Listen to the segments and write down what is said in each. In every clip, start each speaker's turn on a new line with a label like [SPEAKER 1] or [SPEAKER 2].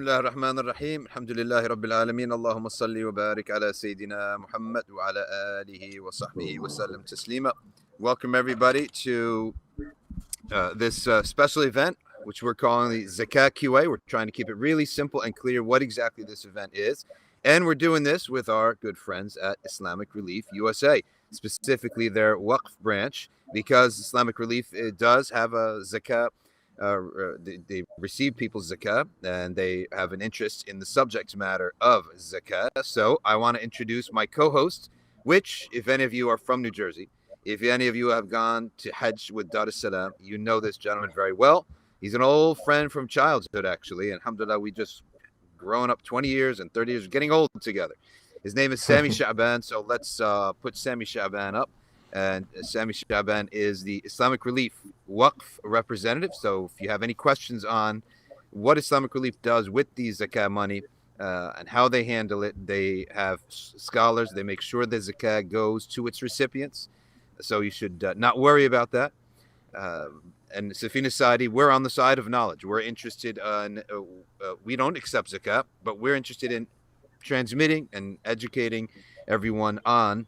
[SPEAKER 1] الله الرحمن الرحيم الحمد لله رب العالمين اللهم صل وبارك على سيدنا محمد وعلى آله وصحبه وسلم تسليما. Welcome everybody to this special event, which we're calling the Zakat QA. We're trying to keep it really simple and clear what exactly this event is. And we're doing this with our good friends at Islamic Relief USA, specifically their Waqf branch, because Islamic Relief, it does have a Zakat. They receive people's zakah, and they have an interest in the subject matter of zakah. So I want to introduce my co-host, which, if any of you are from New Jersey, if any of you have gone to Hajj with Dar es Salaam, you know this gentleman very well. He's an old friend from childhood, actually. And alhamdulillah, we just grown up 20 years and 30 years, getting old together. His name is Sami Sha'ban. So let's put Sami Sha'ban up. And Sami Sha'ban is the Islamic Relief Waqf representative. So if you have any questions on what Islamic Relief does with the zakah money and how they handle it, they have scholars. They make sure the zakah goes to its recipients. So you should not worry about that. And Safina Saadi, we're on the side of knowledge. We're interested in, we don't accept zakah, but we're interested in transmitting and educating everyone on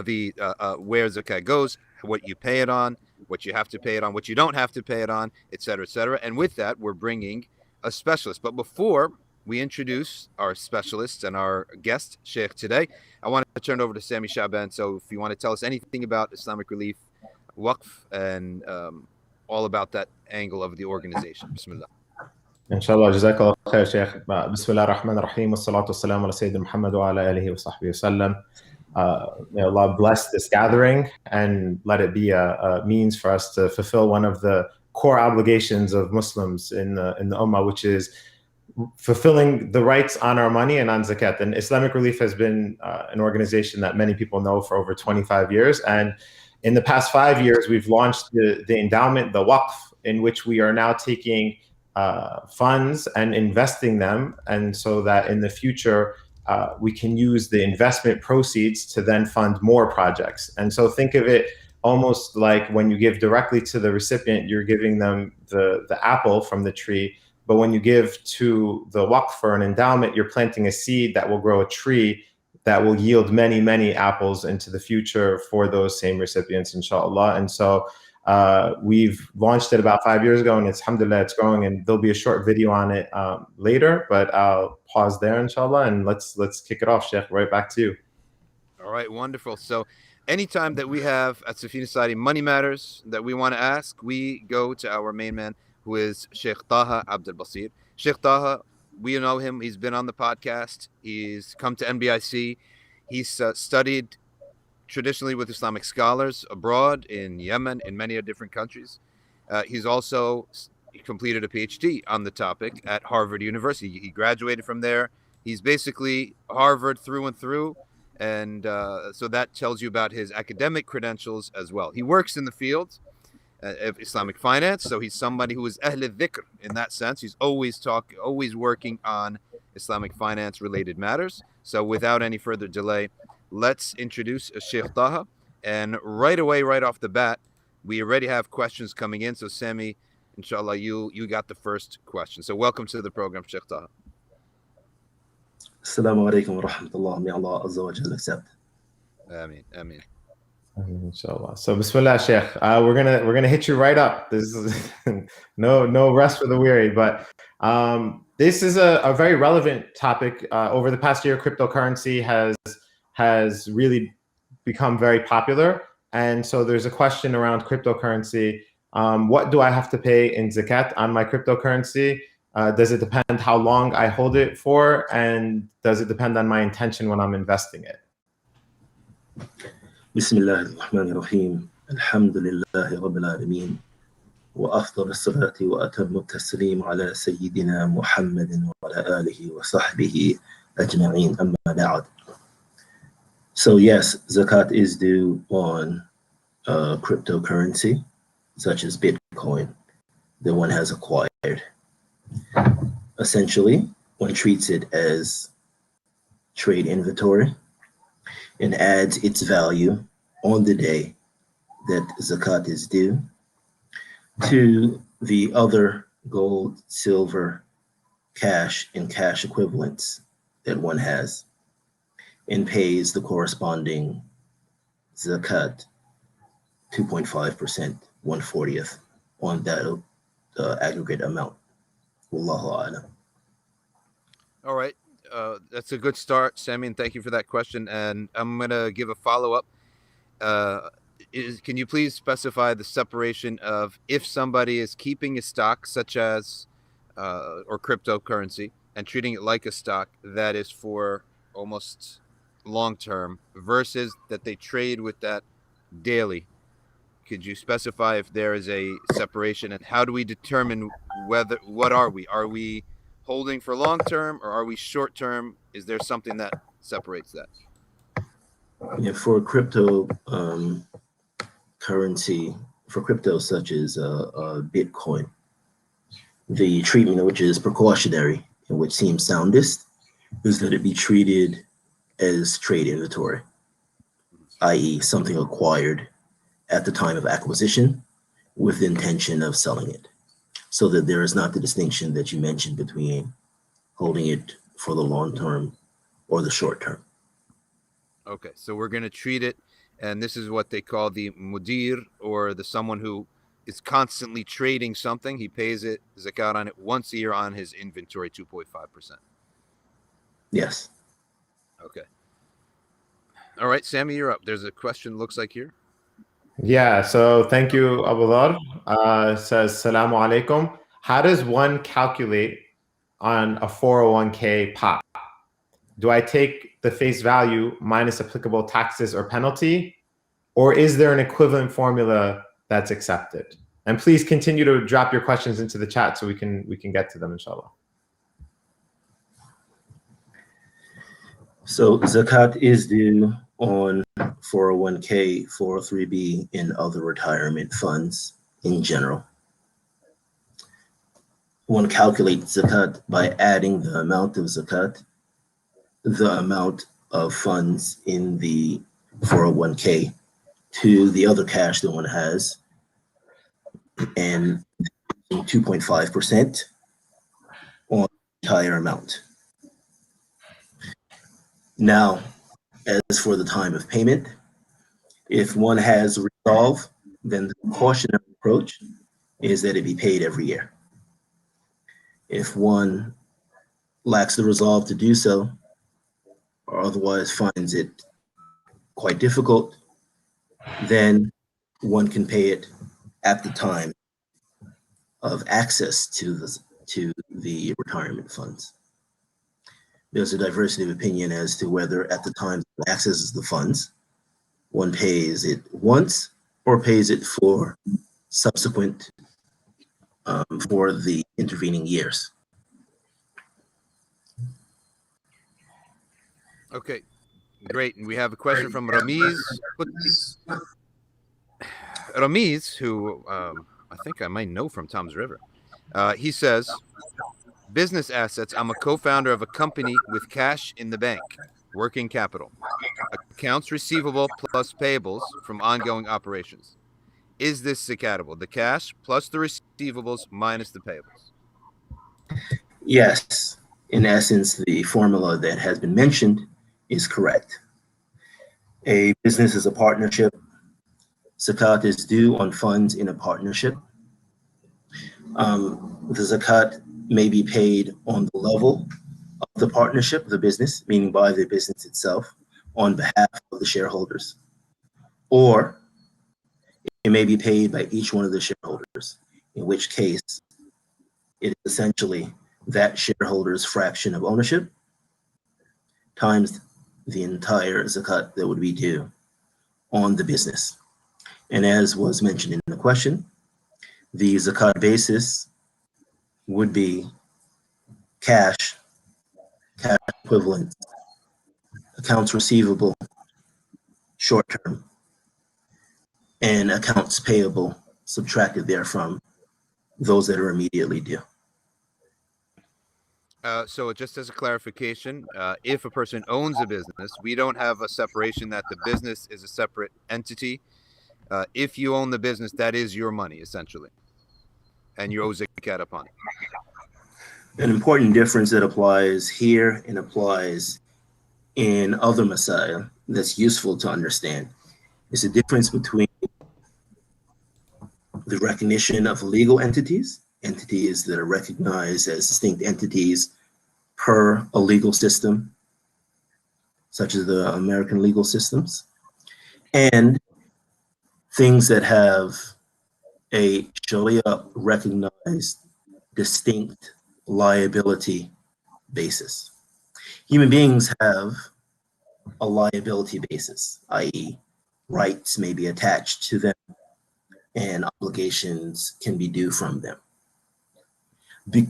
[SPEAKER 1] the where zakah goes, what you pay it on, what you have to pay it on, what you don't have to pay it on, etc., etc. And with that, we're bringing a specialist. But before we introduce our specialists and our guest, Sheikh, today, I want to turn over to Sami Sha'ban. So if you want to tell us anything about Islamic Relief Waqf and all about that angle of the organization. Bismillah.
[SPEAKER 2] Inshallah, jazakallah khair, Sheikh. Bismillah ar-Rahman ar-Rahim, wassalatu wassalamu ala Sayyidina Muhammad wa ala alihi wa sahbihi wa sallam. May Allah bless this gathering and let it be a means for us to fulfill one of the core obligations of Muslims in the Ummah, which is fulfilling the rights on our money and on zakat. And Islamic Relief has been an organization that many people know for over 25 years. And in the past 5 years, we've launched the endowment, the Waqf, in which we are now taking funds and investing them. And so that in the future, we can use the investment proceeds to then fund more projects. And so think of it almost like when you give directly to the recipient, you're giving them the apple from the tree. But when you give to the Waqf for an endowment, you're planting a seed that will grow a tree that will yield many, many apples into the future for those same recipients, inshallah. And so we've launched it about 5 years ago, and alhamdulillah, it's growing, and there'll be a short video on it later, but I'll pause there, inshallah, and let's kick it off, Sheikh. Right back to you.
[SPEAKER 1] All right, wonderful. So anytime that we have at Safina Saadi money matters that we want to ask, we go to our main man, who is Sheikh Taha Abdul Basir. Sheikh Taha, we know him. He's been on the podcast. He's come to NBIC. He's studied traditionally with Islamic scholars abroad in Yemen, in many different countries. He's also completed a PhD on the topic at Harvard University. He graduated from there. He's basically Harvard through and through. And so that tells you about his academic credentials as well. He works in the field of Islamic finance. So he's somebody who is Ahl al-Dhikr in that sense. He's always working on Islamic finance related matters. So without any further delay, let's introduce Sheikh Taha. And right away, right off the bat, we already have questions coming in. So Sami, inshallah, you got the first question. So welcome to the program, Sheikh Taha.
[SPEAKER 3] Assalamu alaikum wa rahmatullah. May Allah Azza wa Jalla accept.
[SPEAKER 1] Ameen, ameen.
[SPEAKER 2] Inshallah. So Bismillah, Sheikh. We're gonna hit you right up. This is no rest for the weary, but this is a very relevant topic. Over the past year, cryptocurrency has really become very popular. And so there's a question around cryptocurrency. What do I have to pay in zakat on my cryptocurrency? Does it depend how long I hold it for? And does it depend on my intention when I'm investing it?
[SPEAKER 3] Bismillah ar-Rahman ar-Rahim. Alhamdulillahi Rabbil Alameen. وأفضل الصلاة وأتم التسليم على سيدنا محمد وعلى آله وصحبه أجمعين أما بعد. So yes, zakat is due on cryptocurrency, such as Bitcoin, that one has acquired. Essentially, one treats it as trade inventory and adds its value on the day that zakat is due to the other gold, silver, cash and cash equivalents that one has and pays the corresponding zakat 2.5%, 1/40th on that aggregate amount. Wallahu a'lam.
[SPEAKER 1] All right. That's a good start, Sammy, and thank you for that question. And I'm going to give a follow-up. Can you please specify the separation of if somebody is keeping a stock such as or cryptocurrency and treating it like a stock that is for almost long-term versus that they trade with that daily? Could you specify if there is a separation, and how do we determine what are we holding for long-term or are we short-term? Is there something that separates that?
[SPEAKER 3] Yeah, for crypto currency, for crypto such as Bitcoin, the treatment which is precautionary and which seems soundest is that it be treated as trade inventory, i.e. something acquired at the time of acquisition with the intention of selling it, so that there is not the distinction that you mentioned between holding it for the long term or the short term.
[SPEAKER 1] Okay, so we're going to treat it, and this is what they call the mudir, or the someone who is constantly trading something. He pays it zakat on it once a year on his inventory, 2.5%.
[SPEAKER 3] Yes.
[SPEAKER 1] Okay. All right, Sammy, you're up. There's a question, looks like here.
[SPEAKER 2] Yeah, so thank you, Abu Dhar. Says, Salamu alaikum. How does one calculate on a 401k pot? Do I take the face value minus applicable taxes or penalty, or is there an equivalent formula that's accepted? And please continue to drop your questions into the chat so we can get to them, inshallah.
[SPEAKER 3] So zakat is due on 401k, 403b, and other retirement funds in general. One calculates zakat by adding the amount of zakat, the amount of funds in the 401k to the other cash that one has, and 2.5% on the entire amount. Now, as for the time of payment, if one has resolve, then the precautionary approach is that it be paid every year. If one lacks the resolve to do so, or otherwise finds it quite difficult, then one can pay it at the time of access to the retirement funds. There's a diversity of opinion as to whether at the time it accesses the funds, one pays it once or pays it for subsequent for the intervening years.
[SPEAKER 1] Okay, great. And we have a question from Ramiz. Ramiz, who I think I might know from Tom's River. He says, business assets. I'm a co-founder of a company with cash in the bank, working capital, accounts receivable plus payables from ongoing operations. Is this zakatable? The cash plus the receivables minus the payables?
[SPEAKER 3] Yes, in essence, the formula that has been mentioned is correct. A business is a partnership. Zakat is due on funds in a partnership. The zakat may be paid on the level of the partnership, the business, meaning by the business itself, on behalf of the shareholders, or it may be paid by each one of the shareholders, in which case it is essentially that shareholder's fraction of ownership times the entire zakat that would be due on the business. And as was mentioned in the question, the zakat basis would be cash equivalent, accounts receivable short term, and accounts payable subtracted therefrom, those that are immediately due.
[SPEAKER 1] So just as a clarification, if a person owns a business, we don't have a separation that the business is a separate entity. If you own the business, that is your money, essentially, and you owe zakat upon it.
[SPEAKER 3] an important difference that applies here and applies in other masail that's useful to understand is the difference between the recognition of legal entities, entities that are recognized as distinct entities per a legal system, such as the American legal systems, and things that have a Sharia recognized distinct liability basis. Human beings have a liability basis, i.e., rights may be attached to them and obligations can be due from them.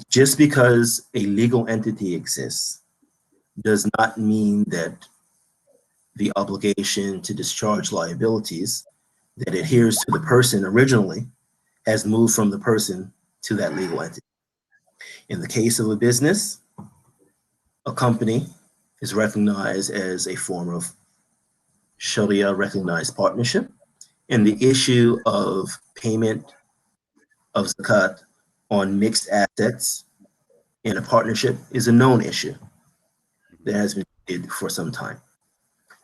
[SPEAKER 3] Just because a legal entity exists does not mean that the obligation to discharge liabilities that adheres to the person originally has moved from the person to that legal entity. In the case of a business, a company is recognized as a form of Sharia recognized partnership, and the issue of payment of zakat on mixed assets in a partnership is a known issue that has been treated for some time.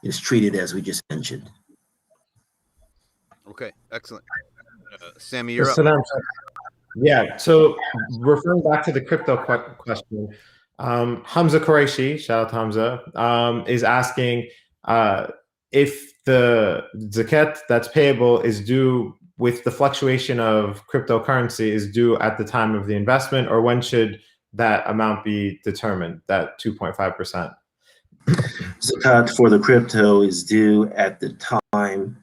[SPEAKER 3] It's treated as we just mentioned.
[SPEAKER 1] Okay, excellent. Sammy, you're up.
[SPEAKER 2] Yeah, so referring back to the crypto question, Hamza Qureshi, shout out Hamza, is asking if the zakat that's payable is due with the fluctuation of cryptocurrency is due at the time of the investment, or when should that amount be determined, that 2.5%?
[SPEAKER 3] Zakat for the crypto is due at the time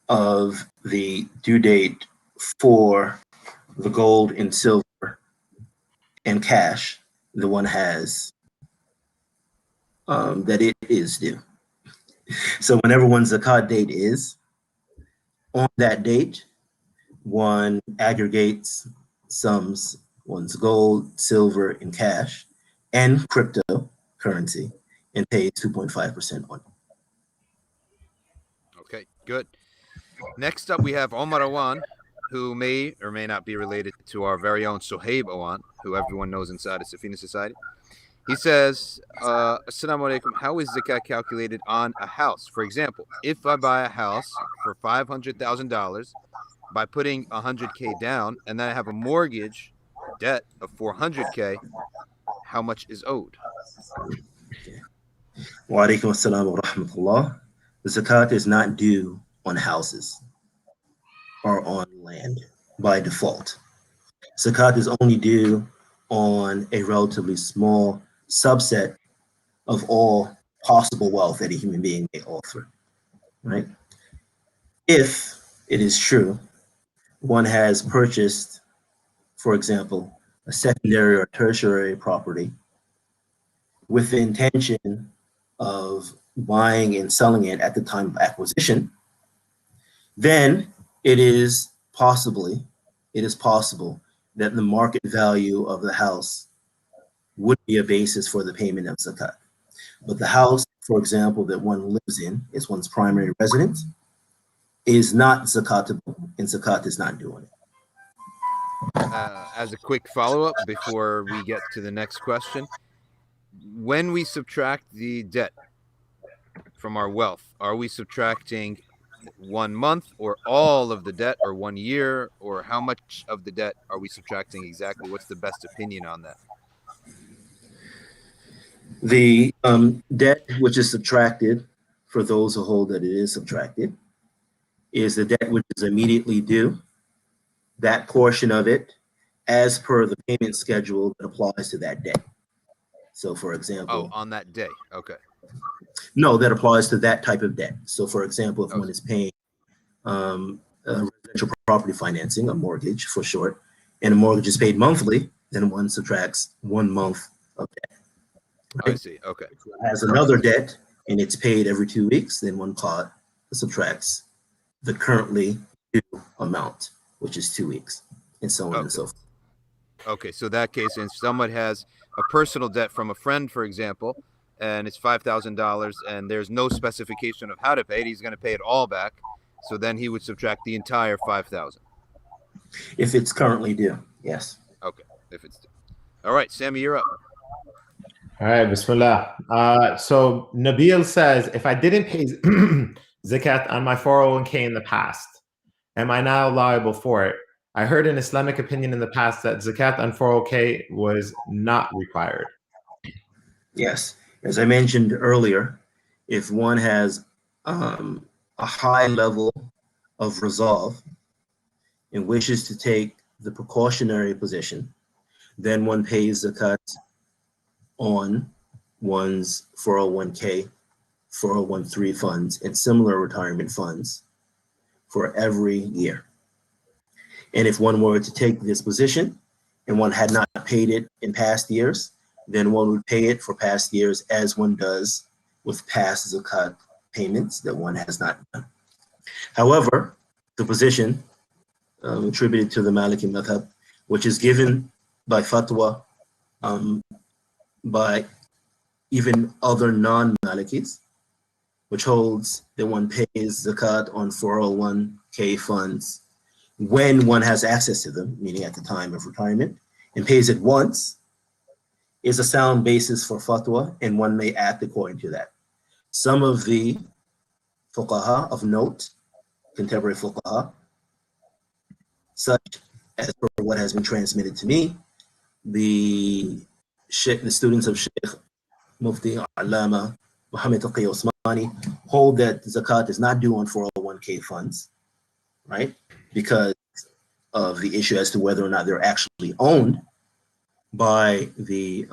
[SPEAKER 3] of the due date for the gold and silver and cash the one has that it is due. So whenever one's zakat date is, on that date, one aggregates sums, one's gold, silver, and cash, and cryptocurrency, and pays 2.5% on it.
[SPEAKER 1] Okay, good. Next up, we have Omar Awan, who may or may not be related to our very own Sohaib Awan, who everyone knows inside the Safina Society. He says, Assalamu alaikum, how is zakat calculated on a house? For example, if I buy a house for $500,000 by putting 100K down, and then I have a mortgage debt of 400K, how much is owed?
[SPEAKER 3] Wa alaikum assalam wa rahmatullah. The zakat is not due on houses or on land by default. Zakat is only due on a relatively small subset of all possible wealth that a human being may offer, right? If it is true, one has purchased, for example, a secondary or tertiary property with the intention of buying and selling it at the time of acquisition, then it is possible that the market value of the house would be a basis for the payment of zakat. But the house, for example, that one lives in is one's primary residence, is not zakatable, and zakat is not due on it.
[SPEAKER 1] As a quick follow-up before we get to the next question, when we subtract the debt from our wealth, are we subtracting 1 month or all of the debt, or 1 year, or how much of the debt are we subtracting exactly? What's the best opinion on that?
[SPEAKER 3] The debt which is subtracted, for those who hold that it is subtracted, is the debt which is immediately due, that portion of it, as per the payment schedule that applies to that debt. So for example—
[SPEAKER 1] Oh, on that day, okay.
[SPEAKER 3] No, that applies to that type of debt. So for example, if one is paying residential property financing, a mortgage for short, and a mortgage is paid monthly, then one subtracts 1 month of debt. Right?
[SPEAKER 1] I see, okay.
[SPEAKER 3] If one has another debt and it's paid every 2 weeks, then one subtracts the currently due amount, which is 2 weeks, and so on and so forth.
[SPEAKER 1] Okay, so that case, if someone has a personal debt from a friend, for example, and it's $5,000, and there's no specification of how to pay it, he's going to pay it all back. So then he would subtract the entire $5,000.
[SPEAKER 3] If it's currently due, yes.
[SPEAKER 1] Okay, if it's due. All right, Sammy, you're up.
[SPEAKER 2] All right, Bismillah. So Nabil says, if I didn't pay zakat on my 401k in the past, am I now liable for it? I heard an Islamic opinion in the past that zakat on 401k was not required.
[SPEAKER 3] Yes, as I mentioned earlier, if one has a high level of resolve and wishes to take the precautionary position, then one pays zakat on one's 401k, 401(k) funds, and similar retirement funds for every year. And if one were to take this position and one had not paid it in past years, then one would pay it for past years as one does with past zakat payments that one has not done. However, the position attributed to the Maliki madhab, which is given by fatwa by even other non-Malikis, which holds that one pays zakat on 401k funds when one has access to them, meaning at the time of retirement, and pays it once, is a sound basis for fatwa, and one may act according to that. Some of the fuqaha of note, contemporary fuqaha, such as what has been transmitted to me, the students of Sheikh Mufti Allama Muhammad Taqi Osmani hold that zakat is not due on 401k funds, right? Because of the issue as to whether or not they're actually owned by the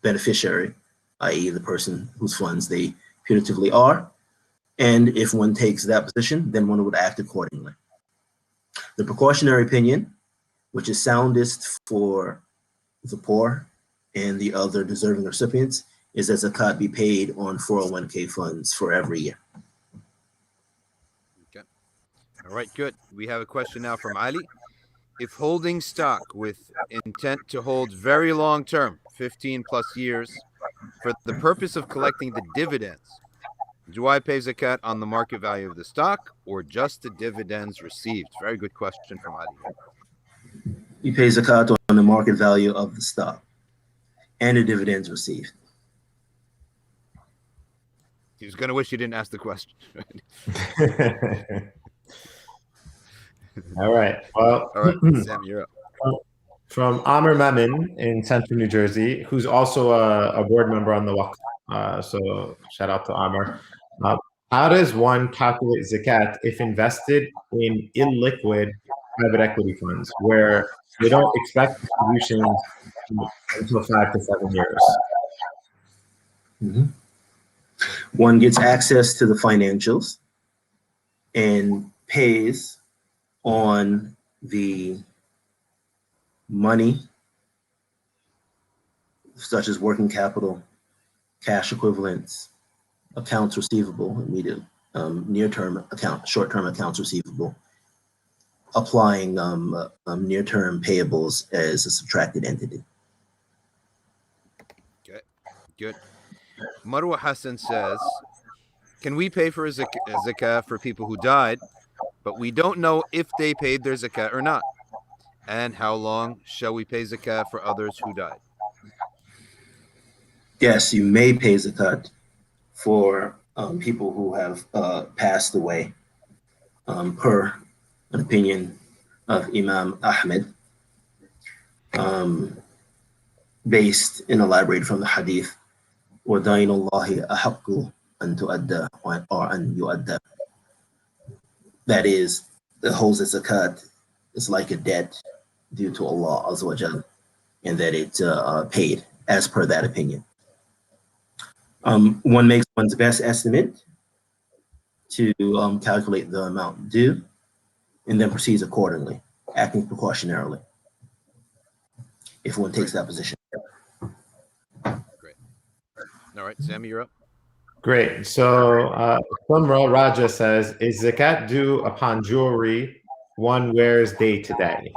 [SPEAKER 3] beneficiary, i.e. the person whose funds they putatively are. And if one takes that position, then one would act accordingly. The precautionary opinion, which is soundest for the poor and the other deserving recipients, is that zakat be paid on 401k funds for every year.
[SPEAKER 1] Okay. All right, good. We have a question now from Ali. If holding stock with intent to hold very long term, 15 plus years, for the purpose of collecting the dividends, do I pay zakat on the market value of the stock or just the dividends received? Very good question from Ali.
[SPEAKER 3] You pay zakat on the market value of the stock and the dividends received.
[SPEAKER 1] He was going to wish he didn't ask the question.
[SPEAKER 2] All right. Well,
[SPEAKER 1] all right, Sam, you're up.
[SPEAKER 2] From Amr Mamin in Central New Jersey, who's also a board member on the Waqf. So shout out to Amr. How does one calculate zakat if invested in illiquid private equity funds where they don't expect distributions until 5 to 7 years?
[SPEAKER 3] Mm-hmm. One gets access to the financials and pays on the money, such as working capital, cash equivalents, accounts receivable, immediate, near-term account, short-term accounts receivable, applying near-term payables as a subtracted entity.
[SPEAKER 1] Okay, good. Marwa Hassan says, can we pay for a zakah for people who died, but we don't know if they paid their zakah or not? And how long shall we pay zakah for others who died?
[SPEAKER 3] Yes, you may pay zakat for people who have passed away, per an opinion of Imam Ahmed, based and elaborated from the hadith, وَدَيْنُ اللَّهِ أَحَقُّ أَن تُؤَدَّى or أَن يُؤَدَّى. That is, the holds that zakat is like a debt due to Allah Azza wa Jal, and that it's paid as per that opinion. One makes one's best estimate to calculate the amount due, and then proceeds accordingly, acting precautionarily, if one takes that position.
[SPEAKER 1] Great. All right, Sammy, you're up.
[SPEAKER 2] Great. So Sumra Raja says, is zakat due upon jewelry one wears day to day?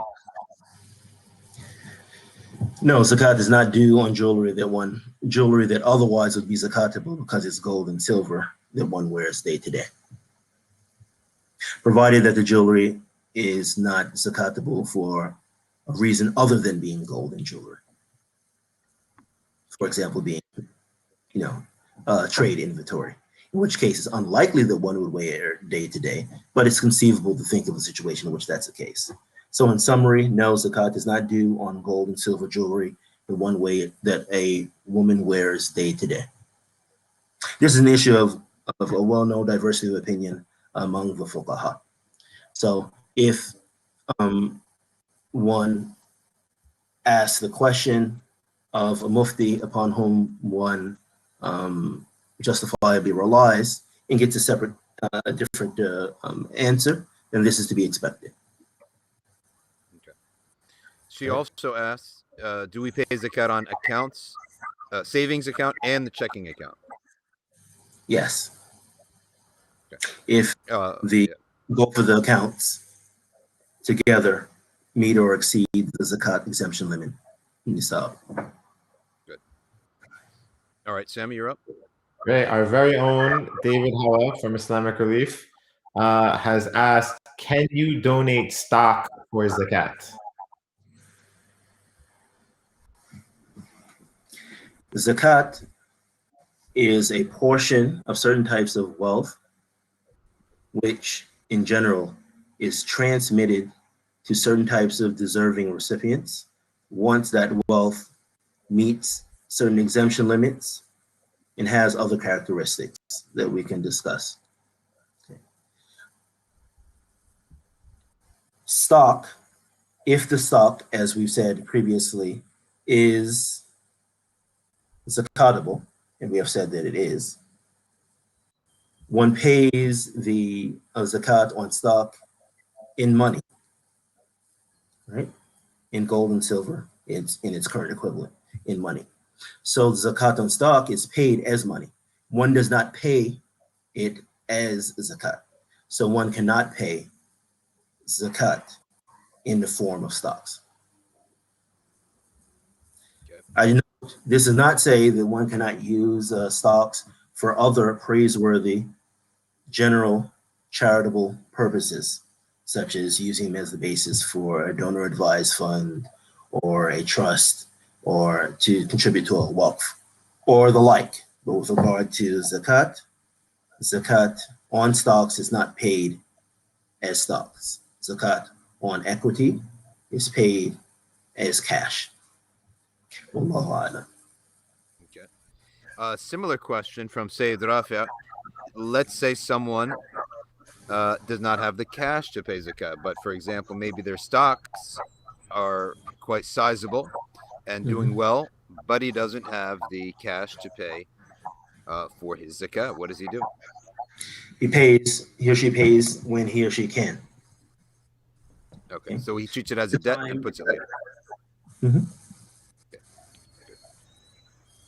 [SPEAKER 3] No, zakat is not due on jewelry that otherwise would be zakatable because it's gold and silver that one wears day to day, provided that the jewelry is not zakatable for reason other than being gold and jewelry. For example, being, trade inventory, in which case it's unlikely that one would wear day to day, but it's conceivable to think of a situation in which that's the case. So in summary, no, zakat is not due on gold and silver jewelry the one way that a woman wears day to day. This is an issue of a well-known diversity of opinion among the fuqaha. So if one asks the question of a mufti upon whom one justifiably relies and gets a separate, different answer, then this is to be expected.
[SPEAKER 1] Okay. She also asks, do we pay zakat on accounts, savings account and the checking account?
[SPEAKER 3] Yes.
[SPEAKER 1] Okay.
[SPEAKER 3] If both of the accounts together meet or exceed the zakat exemption limit. Nisab.
[SPEAKER 1] Good. All right, Sammy, you're up.
[SPEAKER 2] Great. Our very own David Hawa from Islamic Relief has asked, can you donate stock for zakat?
[SPEAKER 3] Zakat is a portion of certain types of wealth, which in general is transmitted to certain types of deserving recipients once that wealth meets certain exemption limits and has other characteristics that we can discuss. Okay. Stock, if the stock, as we've said previously, is zakatable, and we have said that it is, one pays the zakat on stock in money, right? In gold and silver, it's in its current equivalent in money. So zakat on stock is paid as money. One does not pay it as zakat. So one cannot pay zakat in the form of stocks.
[SPEAKER 1] Okay.
[SPEAKER 3] I know this does not say that one cannot use stocks for other praiseworthy, general charitable purposes, such as using them as the basis for a donor advised fund or a trust or to contribute to a waqf or the like. But with regard to zakat, zakat on stocks is not paid as stocks. Zakat on equity is paid as cash. Wallahu a'lam.
[SPEAKER 1] Okay. Similar question from Sayyid Rafi'. Let's say someone does not have the cash to pay zakat, but for example, maybe their stocks are quite sizable and doing well, but he doesn't have the cash to pay for his zakat. What does he do?
[SPEAKER 3] He or she pays when he or she can.
[SPEAKER 1] Okay, so he treats it as a debt and puts it later.
[SPEAKER 3] Mm-hmm.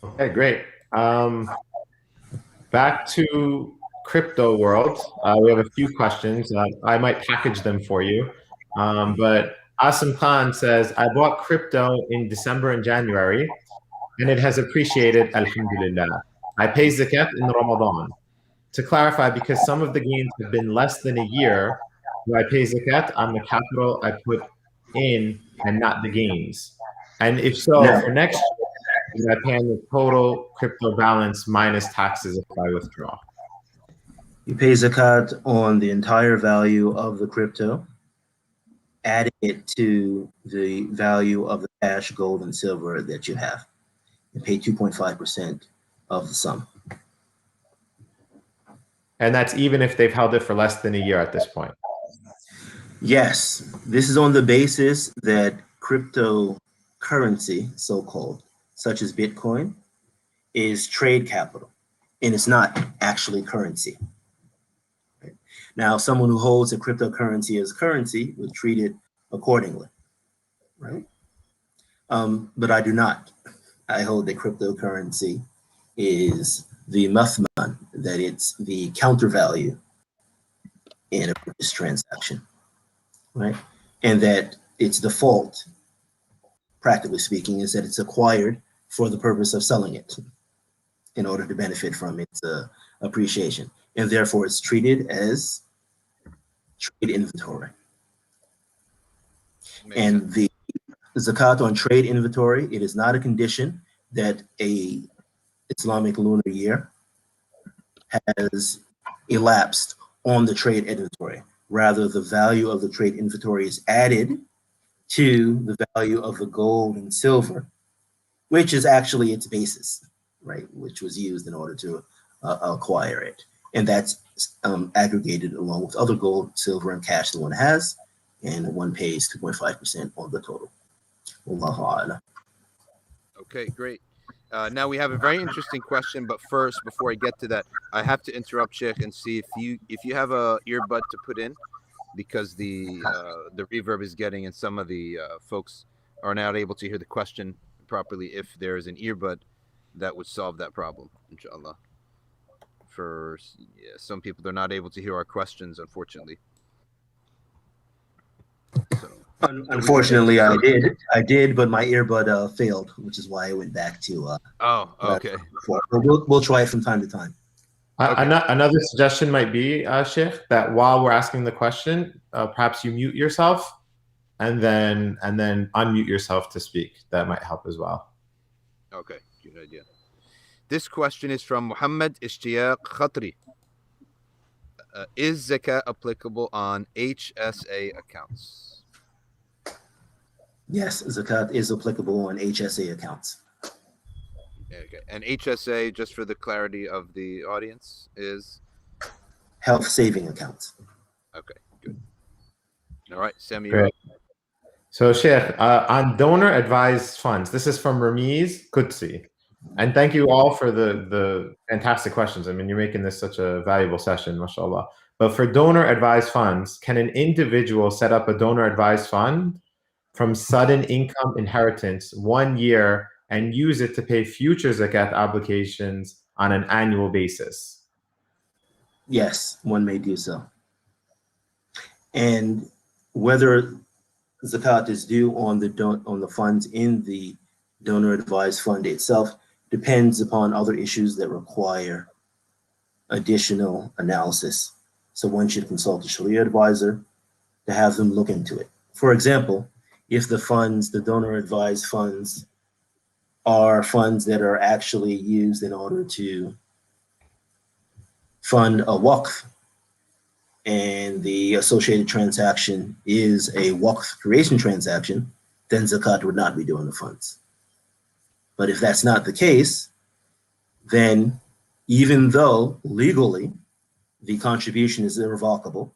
[SPEAKER 2] Okay, great. Back to crypto world. We have a few questions. I might package them for you. But Asim Khan says, I bought crypto in December and January, and it has appreciated, alhamdulillah. I pay zakat in Ramadan. To clarify, because some of the gains have been less than a year, do I pay zakat on the capital I put in and not the gains? And if so,
[SPEAKER 3] No.
[SPEAKER 2] for next year, do I pay on the total crypto balance minus taxes if I withdraw?
[SPEAKER 3] You pay zakat on the entire value of the crypto, adding it to the value of the cash, gold, and silver that you have. You pay 2.5% of the sum.
[SPEAKER 2] And that's even if they've held it for less than a year at this point.
[SPEAKER 3] Yes, this is on the basis that cryptocurrency, so-called, such as Bitcoin, is trade capital, and it's not actually currency. Right? Now, someone who holds a cryptocurrency as currency would treat it accordingly, right? But I do not. I hold that cryptocurrency is the mathman, that it's the counter value in a purchase transaction, right? And that its default, practically speaking, is that it's acquired for the purpose of selling it in order to benefit from its appreciation. And therefore it's treated as trade inventory. And the zakat on trade inventory, it is not a condition that a Islamic lunar year has elapsed on the trade inventory. Rather, the value of the trade inventory is added to the value of the gold and silver, which is actually its basis, right? Which was used in order to acquire it. And that's aggregated along with other gold, silver, and cash that one has, and one pays 2.5% on the total. Wallahu a'lam.
[SPEAKER 1] Okay, great. Now we have a very interesting question, but first, before I get to that, I have to interrupt Sheikh and see if you have a earbud to put in, because the reverb is getting, and some of the folks are not able to hear the question properly. If there is an earbud, that would solve that problem, inshallah. For some people, they're not able to hear our questions, unfortunately. So,
[SPEAKER 3] unfortunately, I did, but my earbud failed, which is why I went back to.
[SPEAKER 1] Oh, okay.
[SPEAKER 3] We'll try it from time to time.
[SPEAKER 2] Okay. Another suggestion might be, Sheikh, that while we're asking the question, perhaps you mute yourself and then unmute yourself to speak. That might help as well.
[SPEAKER 1] Okay, good idea. This question is from Muhammad Ishtiyaq Khatri. Is zakat applicable on HSA accounts?
[SPEAKER 3] Yes, zakat is applicable on HSA accounts.
[SPEAKER 1] Okay, and HSA, just for the clarity of the audience, is
[SPEAKER 3] health saving accounts.
[SPEAKER 1] Okay, good. All right, Sammy.
[SPEAKER 2] Great. So, Sheikh, on donor advised funds, this is from Ramiz Qudsi. And thank you all for the fantastic questions. I mean, you're making this such a valuable session, mashallah. But for donor advised funds, can an individual set up a donor advised fund from sudden income inheritance 1 year and use it to pay future zakat obligations on an annual basis?
[SPEAKER 3] Yes, one may do so. And whether zakat is due on the funds in the donor advised fund itself depends upon other issues that require additional analysis. So one should consult a Sharia advisor to have them look into it. For example, if the donor advised funds are funds that are actually used in order to fund a waqf, and the associated transaction is a waqf creation transaction, then zakat would not be due on the funds. But if that's not the case, then even though legally the contribution is irrevocable,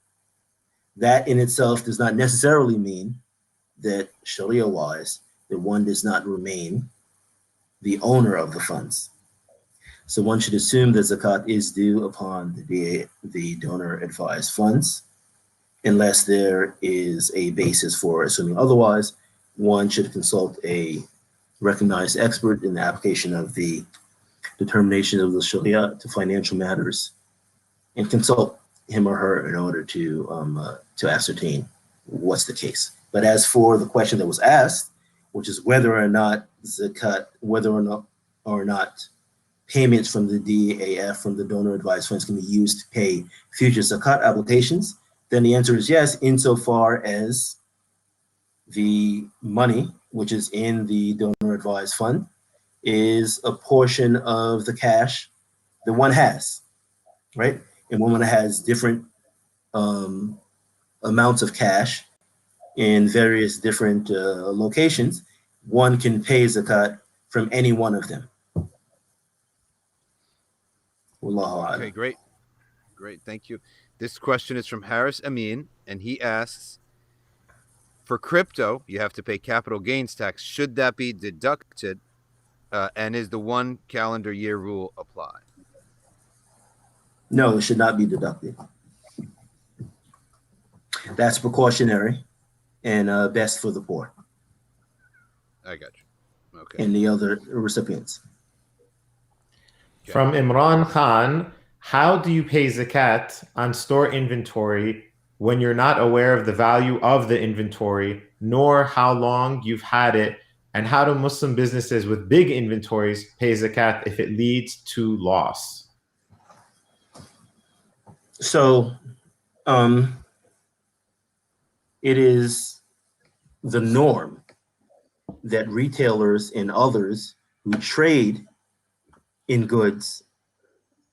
[SPEAKER 3] that in itself does not necessarily mean that Sharia-wise, that one does not remain the owner of the funds. So one should assume that zakat is due upon the donor advised funds, unless there is a basis for assuming otherwise. One should consult a recognized expert in the application of the determination of the Sharia to financial matters, and consult him or her in order to ascertain what's the case. But as for the question that was asked, which is whether or not zakat, whether or not payments from the DAF, from the donor advised funds, can be used to pay future zakat obligations, then the answer is yes, insofar as the money, which is in the donor advised fund, is a portion of the cash that one has, right? And when one has different amounts of cash in various different locations, one can pay zakat from any one of them.
[SPEAKER 1] Okay, great. Great, thank you. This question is from Harris Amin, and he asks, for crypto, you have to pay capital gains tax. Should that be deducted? And is the 1 calendar year rule apply?
[SPEAKER 3] No, it should not be deducted. That's precautionary and best for the poor.
[SPEAKER 1] I got you. Okay.
[SPEAKER 3] And the other recipients.
[SPEAKER 2] Okay. From Imran Khan, how do you pay zakat on store inventory when you're not aware of the value of the inventory, nor how long you've had it? And how do Muslim businesses with big inventories pay zakat if it leads to loss?
[SPEAKER 3] So it is the norm that retailers and others who trade in goods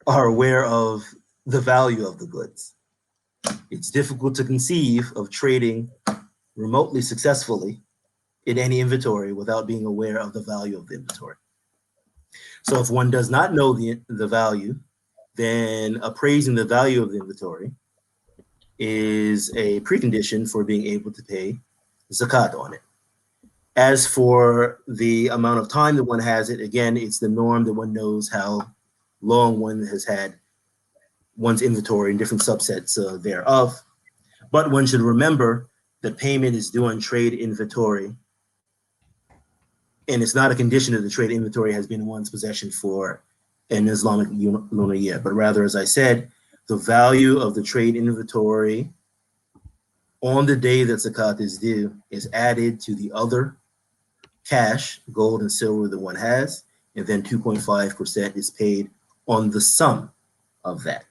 [SPEAKER 3] are aware of the value of the goods. It's difficult to conceive of trading remotely successfully in any inventory without being aware of the value of the inventory. So if one does not know the value, then appraising the value of the inventory is a precondition for being able to pay zakat on it. As for the amount of time that one has it, again, it's the norm that one knows how long one has had one's inventory in different subsets thereof. But one should remember that payment is due on trade inventory, and it's not a condition that the trade inventory has been in one's possession for an Islamic lunar year, but rather, as I said, the value of the trade inventory on the day that zakat is due is added to the other cash, gold and silver that one has, and then 2.5% is paid on the sum of that.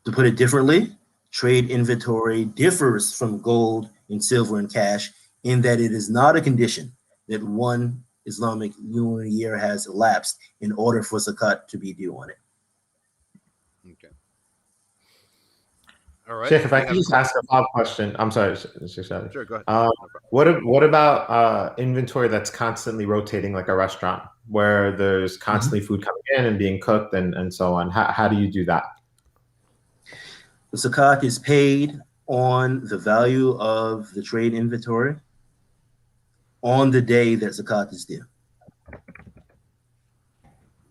[SPEAKER 3] To put it differently, trade inventory differs from gold and silver and cash in that it is not a condition that one Islamic lunar year has elapsed in order for zakat to be due on it.
[SPEAKER 1] Okay. All right.
[SPEAKER 2] Sheikh, if I could just ask a follow-up question. I'm sorry, Sheikh Shadi.
[SPEAKER 1] Sure, go ahead.
[SPEAKER 2] What about inventory that's constantly rotating, like a restaurant, where there's constantly food coming in and being cooked and so on? How do you do that?
[SPEAKER 3] The zakat is paid on the value of the trade inventory on the day that zakat is due.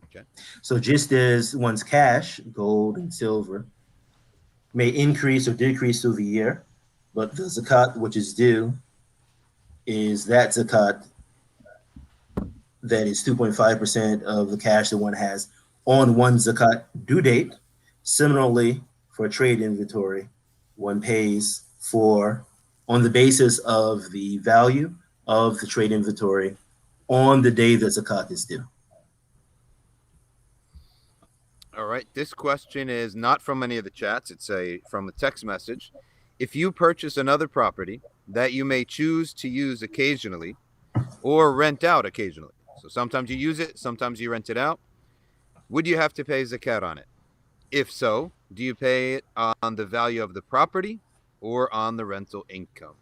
[SPEAKER 1] Okay.
[SPEAKER 3] So just as one's cash, gold and silver, may increase or decrease through the year, but the zakat which is due is that zakat that is 2.5% of the cash that one has on one zakat due date. Similarly, for trade inventory, one pays for on the basis of the value of the trade inventory on the day that zakat is due.
[SPEAKER 1] All right. This question is not from any of the chats. It's from a text message. If you purchase another property that you may choose to use occasionally or rent out occasionally, so sometimes you use it, sometimes you rent it out, would you have to pay zakat on it? If so, do you pay it on the value of the property or on the rental income?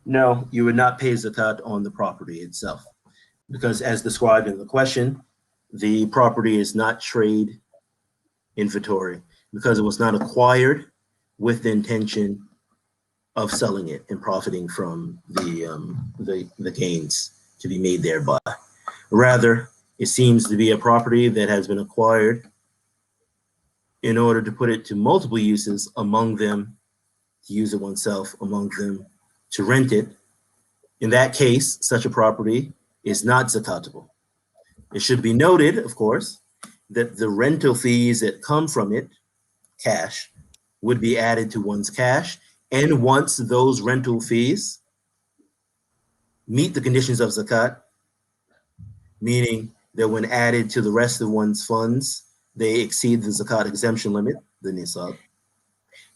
[SPEAKER 3] No, you would not pay zakat on the property itself, because as described in the question, the property is not trade inventory because it was not acquired with the intention of selling it and profiting from the gains to be made thereby. Rather, it seems to be a property that has been acquired in order to put it to multiple uses, among them to use it oneself, among them to rent it. In that case, such a property is not zakatable. It should be noted, of course, that the rental fees that come from it, cash, would be added to one's cash. And once those rental fees meet the conditions of zakat, meaning that when added to the rest of one's funds, they exceed the zakat exemption limit, the nisab,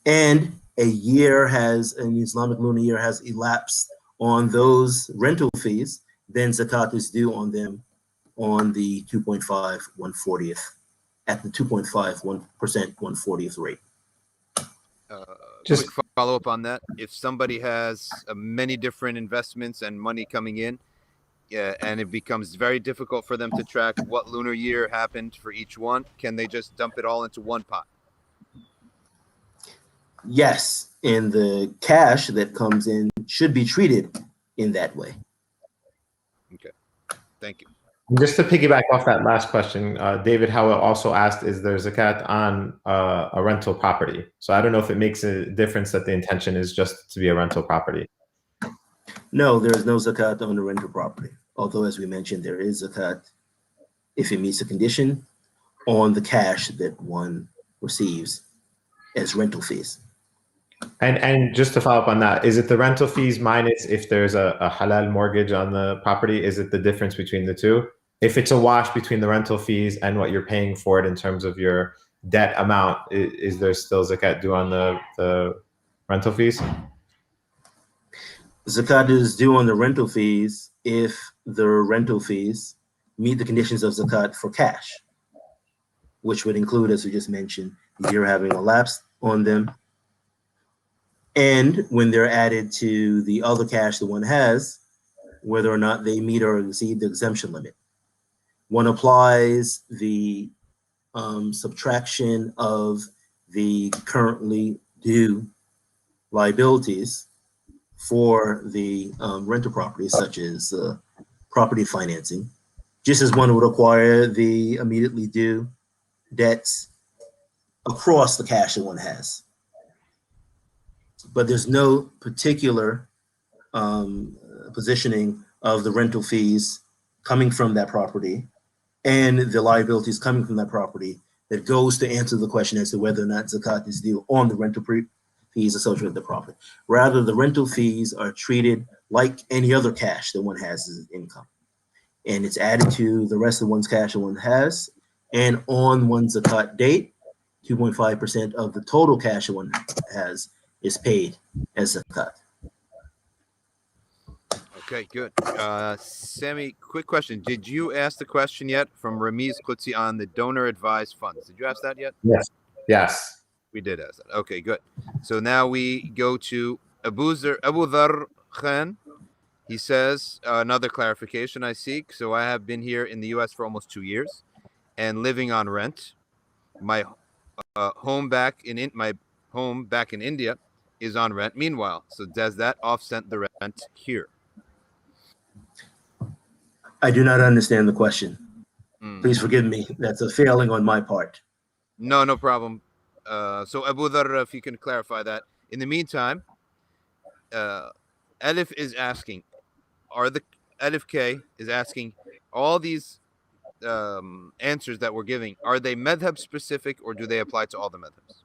[SPEAKER 3] and an Islamic lunar year has elapsed on those rental fees, then zakat is due on them on the 2.5 1/40th, at the 2.5% 1/40th rate.
[SPEAKER 1] Just quick follow up on that. If somebody has many different investments and money coming in, and it becomes very difficult for them to track what lunar year happened for each one, can they just dump it all into one pot?
[SPEAKER 3] Yes, and the cash that comes in should be treated in that way.
[SPEAKER 1] Okay, thank you.
[SPEAKER 2] Just to piggyback off that last question, David Howell also asked, is there zakat on a rental property? So I don't know if it makes a difference that the intention is just to be a rental property.
[SPEAKER 3] No, there is no zakat on the rental property. Although, as we mentioned, there is zakat if it meets the condition on the cash that one receives as rental fees.
[SPEAKER 2] And just to follow up on that, is it the rental fees minus if there's a halal mortgage on the property? Is it the difference between the two? If it's a wash between the rental fees and what you're paying for it in terms of your debt amount, is there still zakat due on the rental fees?
[SPEAKER 3] Zakat is due on the rental fees if the rental fees meet the conditions of zakat for cash, which would include, as we just mentioned, the year having elapsed on them, and when they're added to the other cash that one has, whether or not they meet or exceed the exemption limit. One applies the subtraction of the currently due liabilities for the rental properties, such as property financing, just as one would acquire the immediately due debts across the cash that one has. But there's no particular positioning of the rental fees coming from that property and the liabilities coming from that property that goes to answer the question as to whether or not zakat is due on the rental fees associated with the property. Rather, the rental fees are treated like any other cash that one has as income. And it's added to the rest of one's cash that one has. And on one's zakat date, 2.5% of the total cash that one has is paid as zakat.
[SPEAKER 1] Okay, good. Sammy, quick question. Did you ask the question yet from Ramiz Qudsi on the donor advised funds? Did you ask that yet?
[SPEAKER 2] Yes. Yes.
[SPEAKER 1] We did ask that. Okay, good. So now we go to Abu Dhar Khan. He says, another clarification I seek. So I have been here in the U.S. for almost 2 years and living on rent. My home back in India is on rent. Meanwhile, so does that offset the rent here?
[SPEAKER 3] I do not understand the question. Please forgive me. That's a failing on my part.
[SPEAKER 1] No problem. So Abu Dhar, if you can clarify that. In the meantime, Elif is asking, Elif K is asking, all these answers that we're giving, are they madhab specific or do they apply to all the madhabs?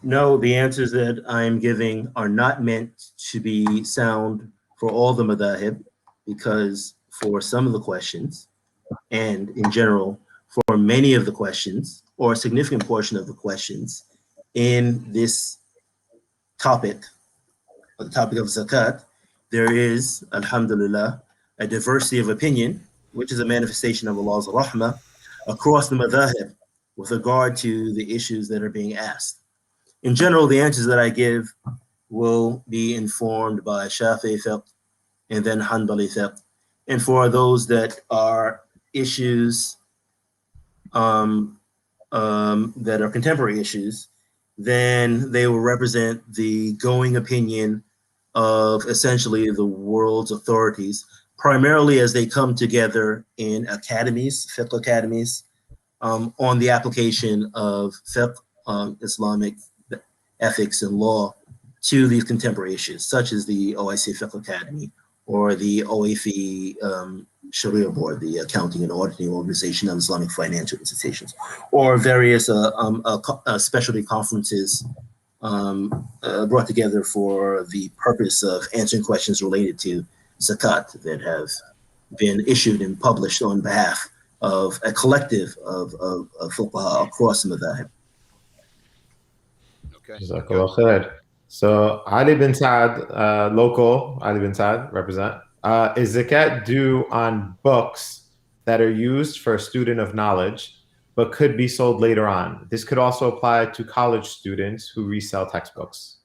[SPEAKER 3] No, the answers that I'm giving are not meant to be sound for all the madhahib, because for some of the questions, and in general, for many of the questions, or a significant portion of the questions in this topic, the topic of zakat, there is, alhamdulillah, a diversity of opinion, which is a manifestation of Allah's rahmah, across the madhahib with regard to the issues that are being asked. In general, the answers that I give will be informed by Shafi'i fiqh and then Hanbali fiqh. And for those that are issues that are contemporary issues, then they will represent the going opinion of essentially the world's authorities, primarily as they come together in academies, fiqh academies, on the application of fiqh, Islamic ethics and law to these contemporary issues, such as the OIC Fiqh Academy or the OAFI Sharia Board, the Accounting and Auditing Organization of Islamic Financial Institutions, or various specialty conferences brought together for the purpose of answering questions related to zakat that have been issued and published on behalf of a collective of fuqaha across the madhahib.
[SPEAKER 1] Okay.
[SPEAKER 2] So Ali bin Saad, local, Ali bin Saad, represent. Is zakat due on books that are used for a student of knowledge, but could be sold later on? This could also apply to college students who resell textbooks.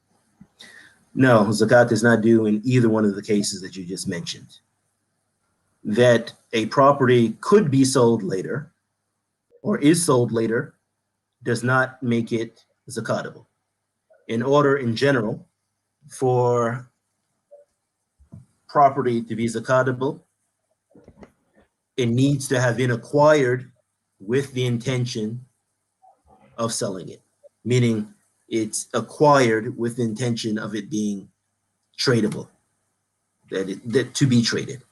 [SPEAKER 3] No, zakat is not due in either one of the cases that you just mentioned. That a property could be sold later or is sold later does not make it zakatable. In order, in general, for property to be zakatable, it needs to have been acquired with the intention of selling it, meaning it's acquired with the intention of it being tradable, that to be traded,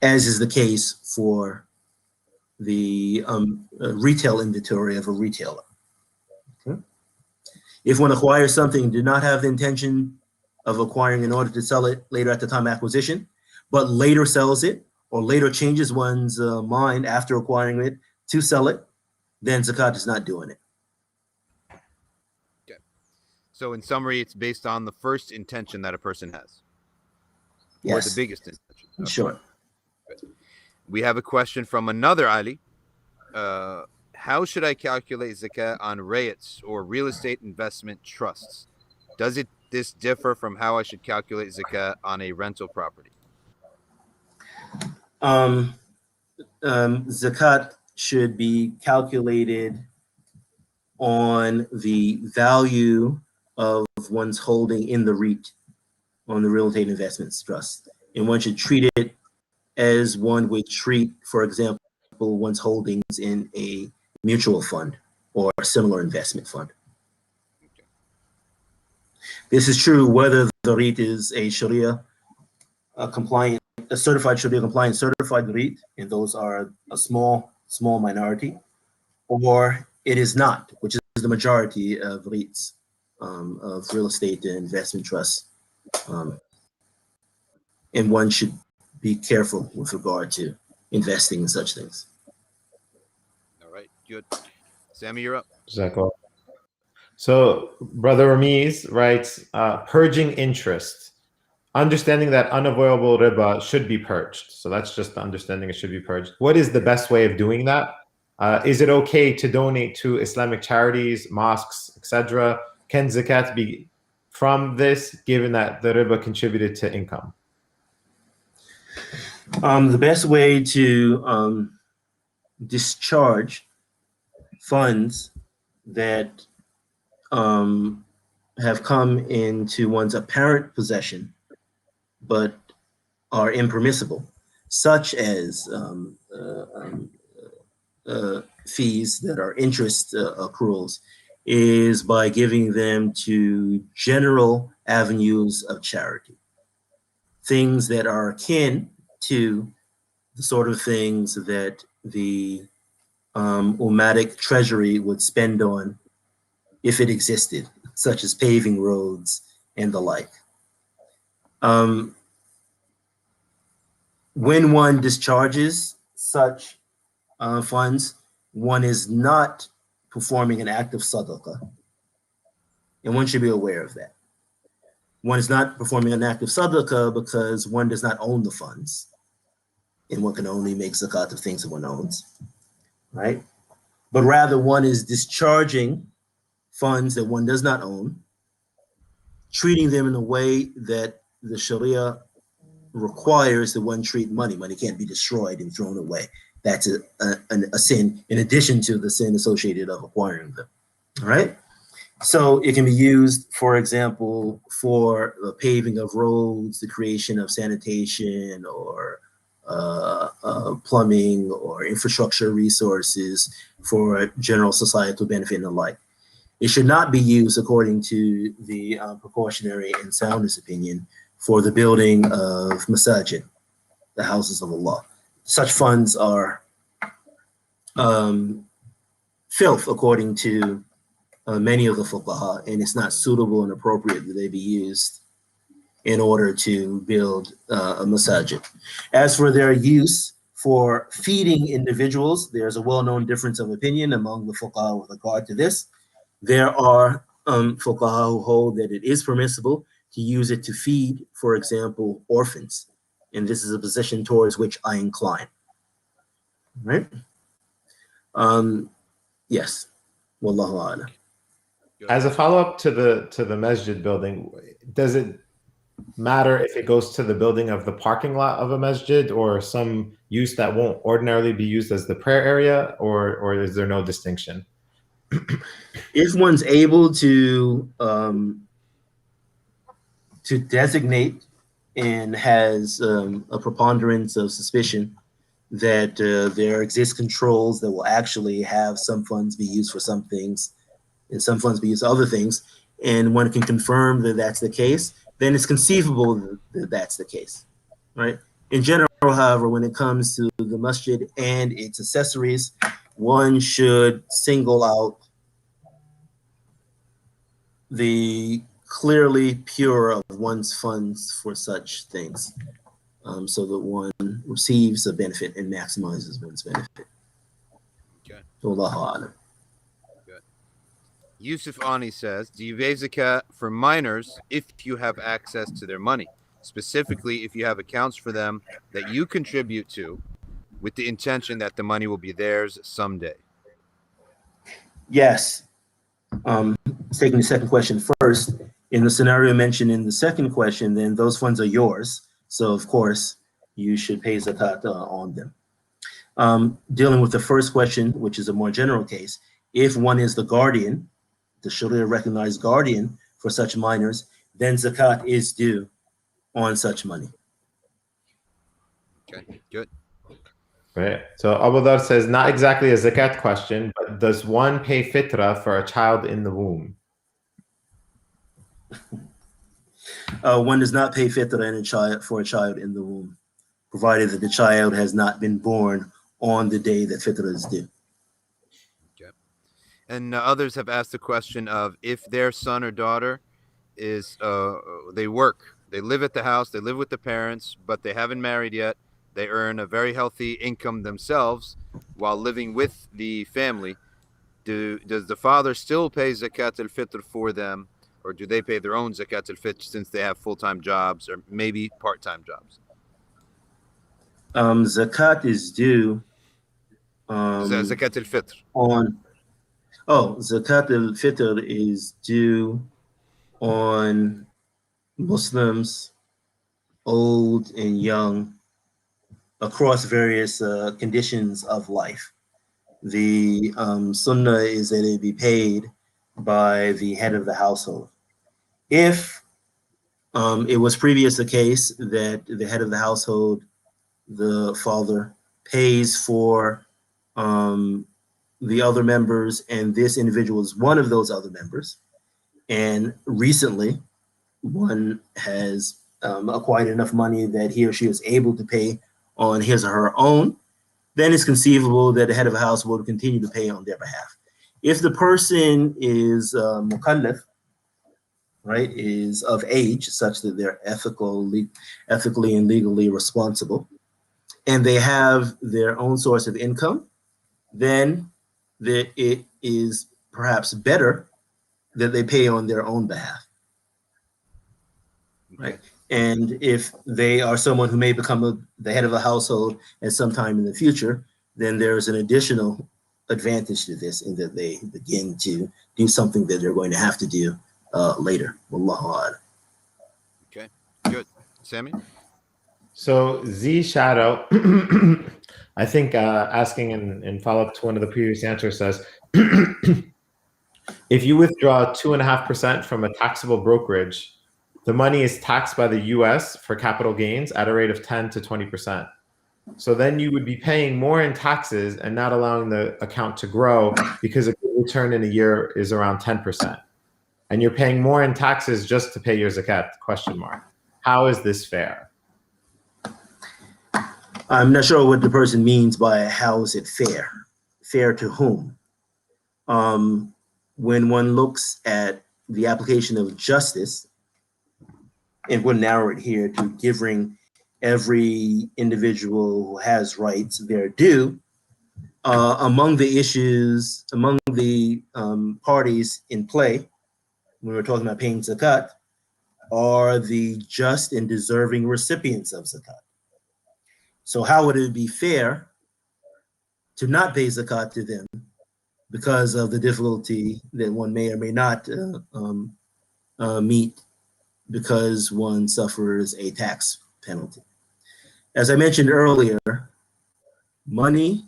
[SPEAKER 3] as is the case for the retail inventory of a retailer. Okay. If one acquires something and did not have the intention of acquiring in order to sell it later at the time of acquisition, but later sells it or later changes one's mind after acquiring it to sell it, then zakat is not doing it.
[SPEAKER 1] So in summary, it's based on the first intention that a person has, or
[SPEAKER 3] Yes.
[SPEAKER 1] the biggest intention. Okay.
[SPEAKER 3] Sure.
[SPEAKER 1] We have a question from another Ali. How should I calculate zakah on rayats or real estate investment trusts? Does this differ from how I should calculate zakah on a rental property?
[SPEAKER 3] Zakat should be calculated on the value of one's holding in the REIT, on the real estate investments trust. And one should treat it as one would treat, for example, one's holdings in a mutual fund or a similar investment fund. This is true whether the REIT is a Sharia compliant, a certified Sharia compliant certified REIT, and those are a small minority, or it is not, which is the majority of REITs, of real estate and investment trusts. And one should be careful with regard to investing in such things.
[SPEAKER 1] All right, good. Sammy, you're up.
[SPEAKER 2] Jazakallah. So Brother Ramiz writes, purging interest, understanding that unavoidable riba should be purged. So that's just the understanding it should be purged. What is the best way of doing that? Is it okay to donate to Islamic charities, mosques, etc.? Can zakat be from this, given that the riba contributed to income?
[SPEAKER 3] The best way to discharge funds that have come into one's apparent possession but are impermissible, such as fees that are interest accruals, is by giving them to general avenues of charity. Things that are akin to the sort of things that the Umatic treasury would spend on if it existed, such as paving roads and the like. When one discharges such funds, one is not performing an act of sadaqah, and one should be aware of that. One is not performing an act of sadaqah because one does not own the funds, and one can only make zakat of things that one owns, right? But rather one is discharging funds that one does not own, treating them in a way that the Sharia requires that one treat money. Money can't be destroyed and thrown away. That's a sin in addition to the sin associated of acquiring them, all right? So it can be used, for example, for the paving of roads, the creation of sanitation, or plumbing or infrastructure resources for general societal benefit and the like. It should not be used, according to the precautionary and soundness opinion, for the building of masajid, the houses of Allah. Such funds are filth, according to many of the fuqaha, and it's not suitable and appropriate that they be used in order to build a masajid. As for their use for feeding individuals, there's a well-known difference of opinion among the fuqaha with regard to this. There are fuqaha who hold that it is permissible to use it to feed, for example, orphans. And this is a position towards which I incline, right? Yes, wallahu a'lam.
[SPEAKER 2] As a follow-up to the masjid building, does it matter if it goes to the building of the parking lot of a masjid or some use that won't ordinarily be used as the prayer area, or is there no distinction?
[SPEAKER 3] If one's able to designate and has a preponderance of suspicion that there exist controls that will actually have some funds be used for some things and some funds be used for other things, and one can confirm that that's the case, then it's conceivable that that's the case, right? In general, however, when it comes to the masjid and its accessories, one should single out the clearly pure of one's funds for such things, so that one receives a benefit and maximizes one's benefit.
[SPEAKER 1] Okay.
[SPEAKER 3] Wallahu a'lam.
[SPEAKER 1] Good. Yusuf Ani says, do you pay zakat for minors if you have access to their money? Specifically, if you have accounts for them that you contribute to with the intention that the money will be theirs someday.
[SPEAKER 3] Yes. Taking the second question first, in the scenario mentioned in the second question, then those funds are yours. So of course, you should pay zakat on them. Dealing with the first question, which is a more general case, if one is the guardian, the Sharia recognized guardian for such minors, then zakat is due on such money.
[SPEAKER 1] Okay, good.
[SPEAKER 2] Right. So Abu Dhar says, not exactly a zakat question, but does one pay fitra for a child in the womb?
[SPEAKER 3] One does not pay fitra for a child in the womb, provided that the child has not been born on the day that fitra is due.
[SPEAKER 1] Okay. And others have asked the question of if their son or daughter is, they work, they live at the house, they live with the parents, but they haven't married yet. They earn a very healthy income themselves while living with the family. Does the father still pay zakat al-fitr for them, or do they pay their own zakat al-fitr since they have full-time jobs or maybe part-time jobs?
[SPEAKER 3] Zakat is due
[SPEAKER 1] Zakat al-fitr.
[SPEAKER 3] Zakat al-fitr is due on Muslims, old and young, across various conditions of life. The sunnah is that it be paid by the head of the household. If it was previous the case that the head of the household, the father, pays for the other members, and this individual is one of those other members, and recently one has acquired enough money that he or she is able to pay on his or her own, then it's conceivable that the head of a household will continue to pay on their behalf. If the person is mukallaf, right, is of age such that they're ethically and legally responsible, and they have their own source of income, then it is perhaps better that they pay on their own behalf, right? And if they are someone who may become the head of a household at some time in the future, then there's an additional advantage to this in that they begin to do something that they're going to have to do later. Wallahu a'lam.
[SPEAKER 1] Okay, good. Sammy?
[SPEAKER 2] So Z Shadow, I think asking in follow-up to one of the previous answers says, if you withdraw 2.5% from a taxable brokerage, the money is taxed by the US for capital gains at a rate of 10 to 20%. So then you would be paying more in taxes and not allowing the account to grow because a good return in a year is around 10%. And you're paying more in taxes just to pay your zakat, ? How is this fair?
[SPEAKER 3] I'm not sure what the person means by how is it fair. Fair to whom? When one looks at the application of justice, and we'll narrow it here to giving every individual who has rights their due, among the issues, among the parties in play, when we're talking about paying zakat, are the just and deserving recipients of zakat. So how would it be fair to not pay zakat to them because of the difficulty that one may or may not meet because one suffers a tax penalty? As I mentioned earlier, money,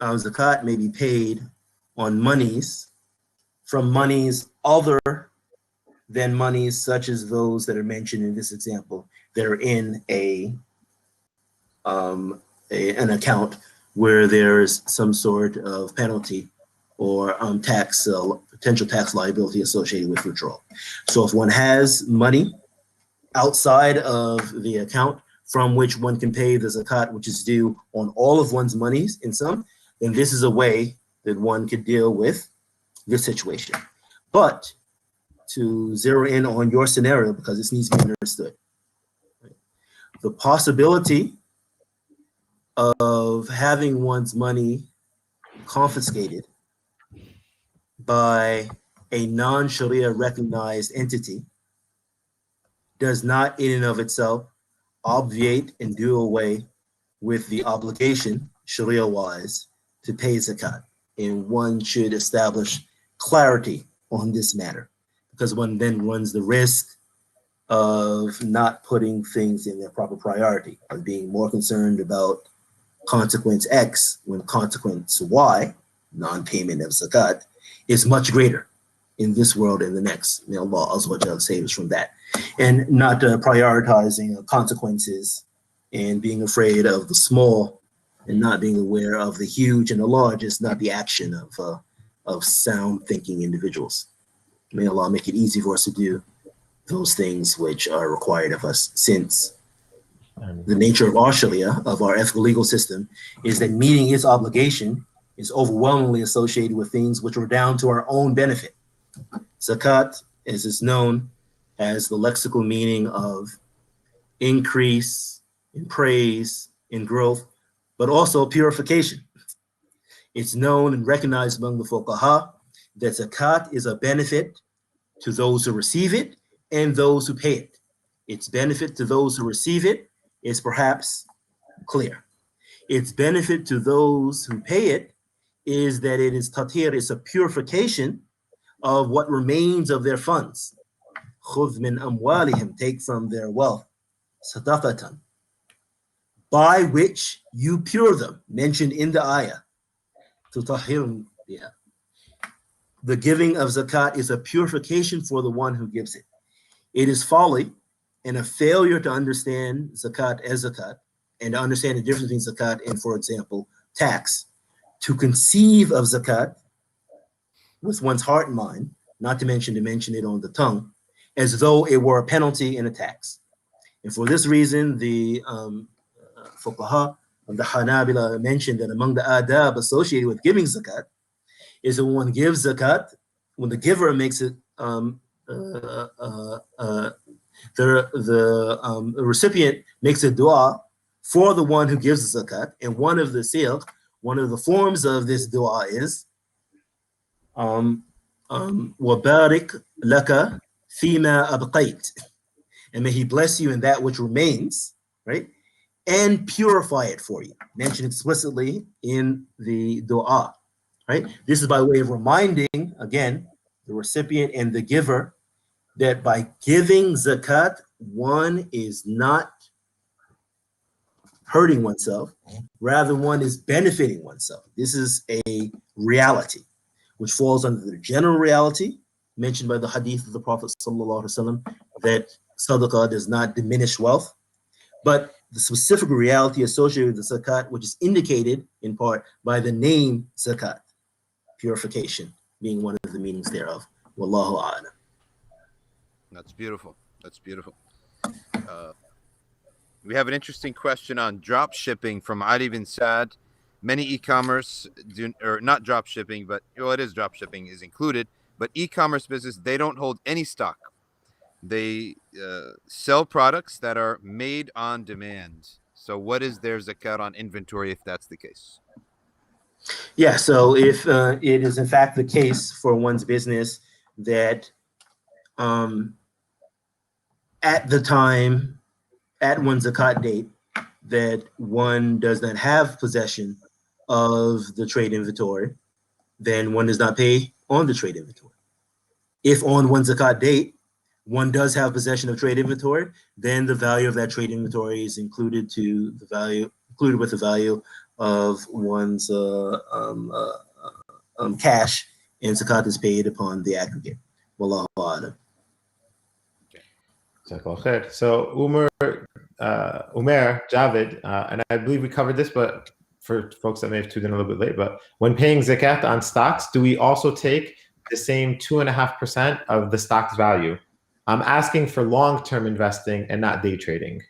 [SPEAKER 3] zakat may be paid on monies from monies other than monies such as those that are mentioned in this example that are in an account where there's some sort of penalty or potential tax liability associated with withdrawal. So if one has money outside of the account from which one can pay the zakat, which is due on all of one's monies in sum, then this is a way that one could deal with this situation. But to zero in on your scenario, because this needs to be understood, the possibility of having one's money confiscated by a non-Sharia recognized entity does not in and of itself obviate and do away with the obligation, Sharia-wise, to pay zakat. And one should establish clarity on this matter, because one then runs the risk of not putting things in their proper priority, of being more concerned about consequence X when consequence Y, non-payment of zakat, is much greater in this world and the next. May Allah Azza wa Jalla save us from that. And not prioritizing consequences and being afraid of the small and not being aware of the huge and the large is not the action of sound thinking individuals. May Allah make it easy for us to do those things which are required of us, since the nature of our Sharia, of our ethical legal system, is that meeting its obligation is overwhelmingly associated with things which are down to our own benefit. Zakat, as is known, has the lexical meaning of increase, in praise, in growth, but also purification. It's known and recognized among the fuqaha that zakat is a benefit to those who receive it and those who pay it. Its benefit to those who receive it is perhaps clear. Its benefit to those who pay it is that it is tatir, it's a purification of what remains of their funds. Khudh min amwalihim, take from their wealth, sadaqatan, by which you pure them, mentioned in the ayah. Tutahhirun biha. The giving of zakat is a purification for the one who gives it. It is folly and a failure to understand zakat as zakat, and to understand the difference between zakat and, for example, tax, to conceive of zakat with one's heart and mind, not to mention it on the tongue, as though it were a penalty and a tax. And for this reason, the fuqaha of the Hanabila mentioned that among the adab associated with giving zakat is that when one gives zakat, when the giver makes it, the recipient makes a dua for the one who gives the zakat, and one of the siyaq, one of the forms of this dua is وَبَارِكْ لَكَ فِيمَا أَبْقَيْتَ, and may he bless you in that which remains, right? And purify it for you, mentioned explicitly in the dua, right? This is by way of reminding, again, the recipient and the giver that by giving zakat, one is not hurting oneself, rather one is benefiting oneself. This is a reality which falls under the general reality mentioned by the hadith of the Prophet ﷺ, that sadaqah does not diminish wealth, but the specific reality associated with the zakat, which is indicated in part by the name zakat, purification being one of the meanings thereof. Wallahu a'lam.
[SPEAKER 1] That's beautiful. That's beautiful. We have an interesting question on drop shipping from Ali bin Saad. Many e-commerce do, or not drop shipping, but well, it is drop shipping is included. But e-commerce business, they don't hold any stock. They sell products that are made on demand. So what is their zakat on inventory if that's the case?
[SPEAKER 3] Yeah, so if it is in fact the case for one's business that at the time, at one's zakat date, that one does not have possession of the trade inventory, then one does not pay on the trade inventory. If on one's zakat date, one does have possession of trade inventory, then the value of that trade inventory is included with the value of one's cash, and zakat is paid upon the aggregate. Wallahu a'lam.
[SPEAKER 2] So Umer Javed, and I believe we covered this, but for folks that may have tuned in a little bit late, but when paying zakat on stocks, do we also take the same 2.5% of the stock's value? I'm asking for long-term investing and not day trading.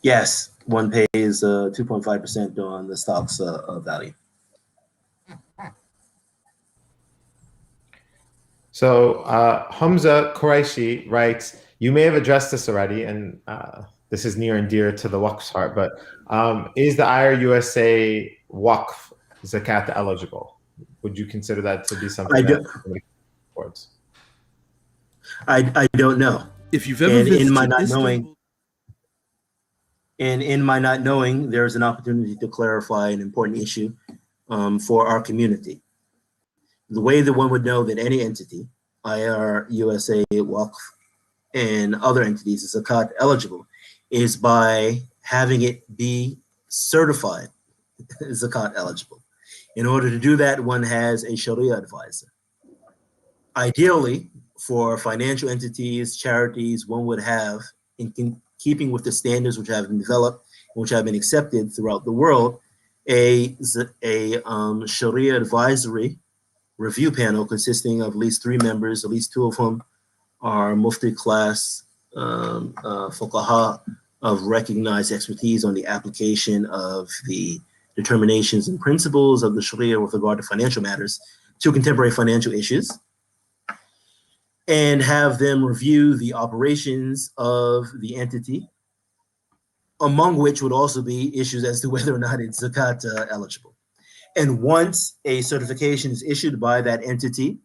[SPEAKER 3] Yes, one pays 2.5% on the stock's value.
[SPEAKER 2] So Hamza Quraishi writes, you may have addressed this already, and this is near and dear to the Waqf's heart, but is the IRUSA Waqf zakat eligible? Would you consider that to be something towards?
[SPEAKER 3] I don't know.
[SPEAKER 4] If you've ever
[SPEAKER 3] And
[SPEAKER 4] visited
[SPEAKER 3] in my not
[SPEAKER 4] Istanbul,
[SPEAKER 3] knowing, in my not knowing, there's an opportunity to clarify an important issue for our community. The way that one would know that any entity, IR, USA, Waqf, and other entities is zakat eligible is by having it be certified zakat eligible. In order to do that, one has a Sharia advisor. Ideally, for financial entities, charities, one would have, in keeping with the standards which have been developed, which have been accepted throughout the world, a Sharia advisory review panel consisting of at least 3 members, at least 2 of whom are Mufti class fuqaha of recognized expertise on the application of the determinations and principles of the Sharia with regard to financial matters to contemporary financial issues, and have them review the operations of the entity, among which would also be issues as to whether or not it's zakat eligible. And once a certification is issued by that entity,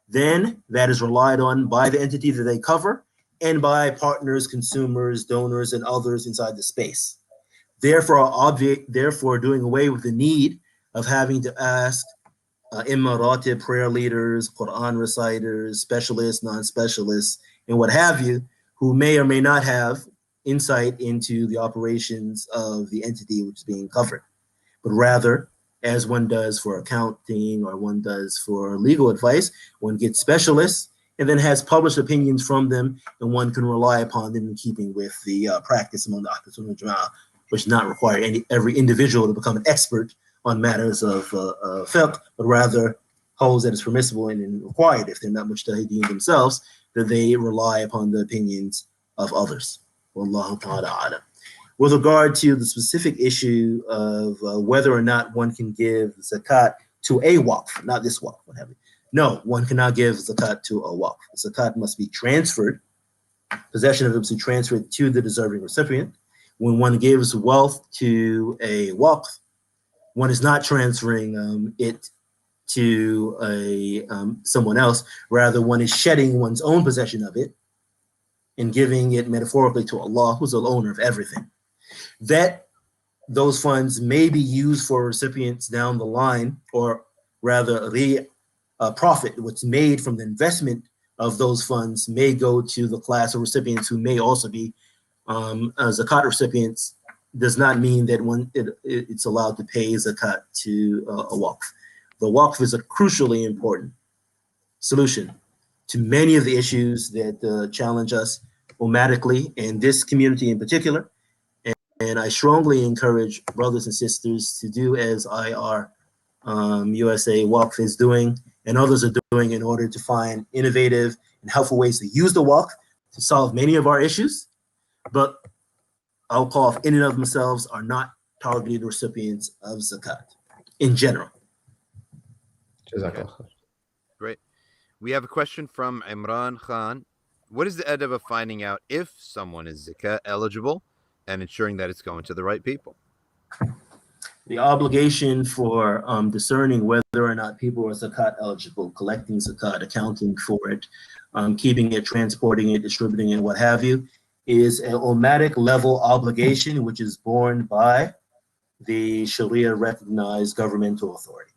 [SPEAKER 3] then that is relied on by the entity that they cover and by partners, consumers, donors, and others inside the space. Therefore, doing away with the need of having to ask Imam prayer leaders, Quran reciters, specialists, non-specialists, and what have you, who may or may not have insight into the operations of the entity which is being covered, but rather, as one does for accounting or one does for legal advice, one gets specialists and then has published opinions from them, and one can rely upon them in keeping with the practice among the Ahl Sunnah wal Jama'ah, which does not require every individual to become an expert on matters of fiqh, but rather holds that it's permissible and required, if they're not mujtahideen themselves, that they rely upon the opinions of others. Wallahu ta'ala a'lam. With regard to the specific issue of whether or not one can give zakat to a waqf, not this waqf, what have you. No, one cannot give zakat to a waqf. Zakat must be transferred, possession of it must be transferred to the deserving recipient. When one gives wealth to a waqf, one is not transferring it to someone else. Rather, one is shedding one's own possession of it and giving it metaphorically to Allah, who's the owner of everything. That those funds may be used for recipients down the line, or rather profit, what's made from the investment of those funds may go to the class of recipients who may also be zakat recipients, does not mean that it's allowed to pay zakat to a waqf. The waqf is a crucially important solution to many of the issues that challenge us ummatically, and this community in particular. And I strongly encourage brothers and sisters to do as IR USA Waqf is doing and others are doing in order to find innovative and helpful ways to use the Waqf to solve many of our issues. But al-Qaf in and of themselves are not targeted recipients of zakat in general.
[SPEAKER 2] Jazakallah.
[SPEAKER 1] Great. We have a question from Imran Khan. What is the adab of finding out if someone is zakat eligible and ensuring that it's going to the right people?
[SPEAKER 3] The obligation for discerning whether or not people are zakat eligible, collecting zakat, accounting for it, keeping it, transporting it, distributing it, what have you, is an umatic level obligation which is borne by the Sharia recognized governmental authority,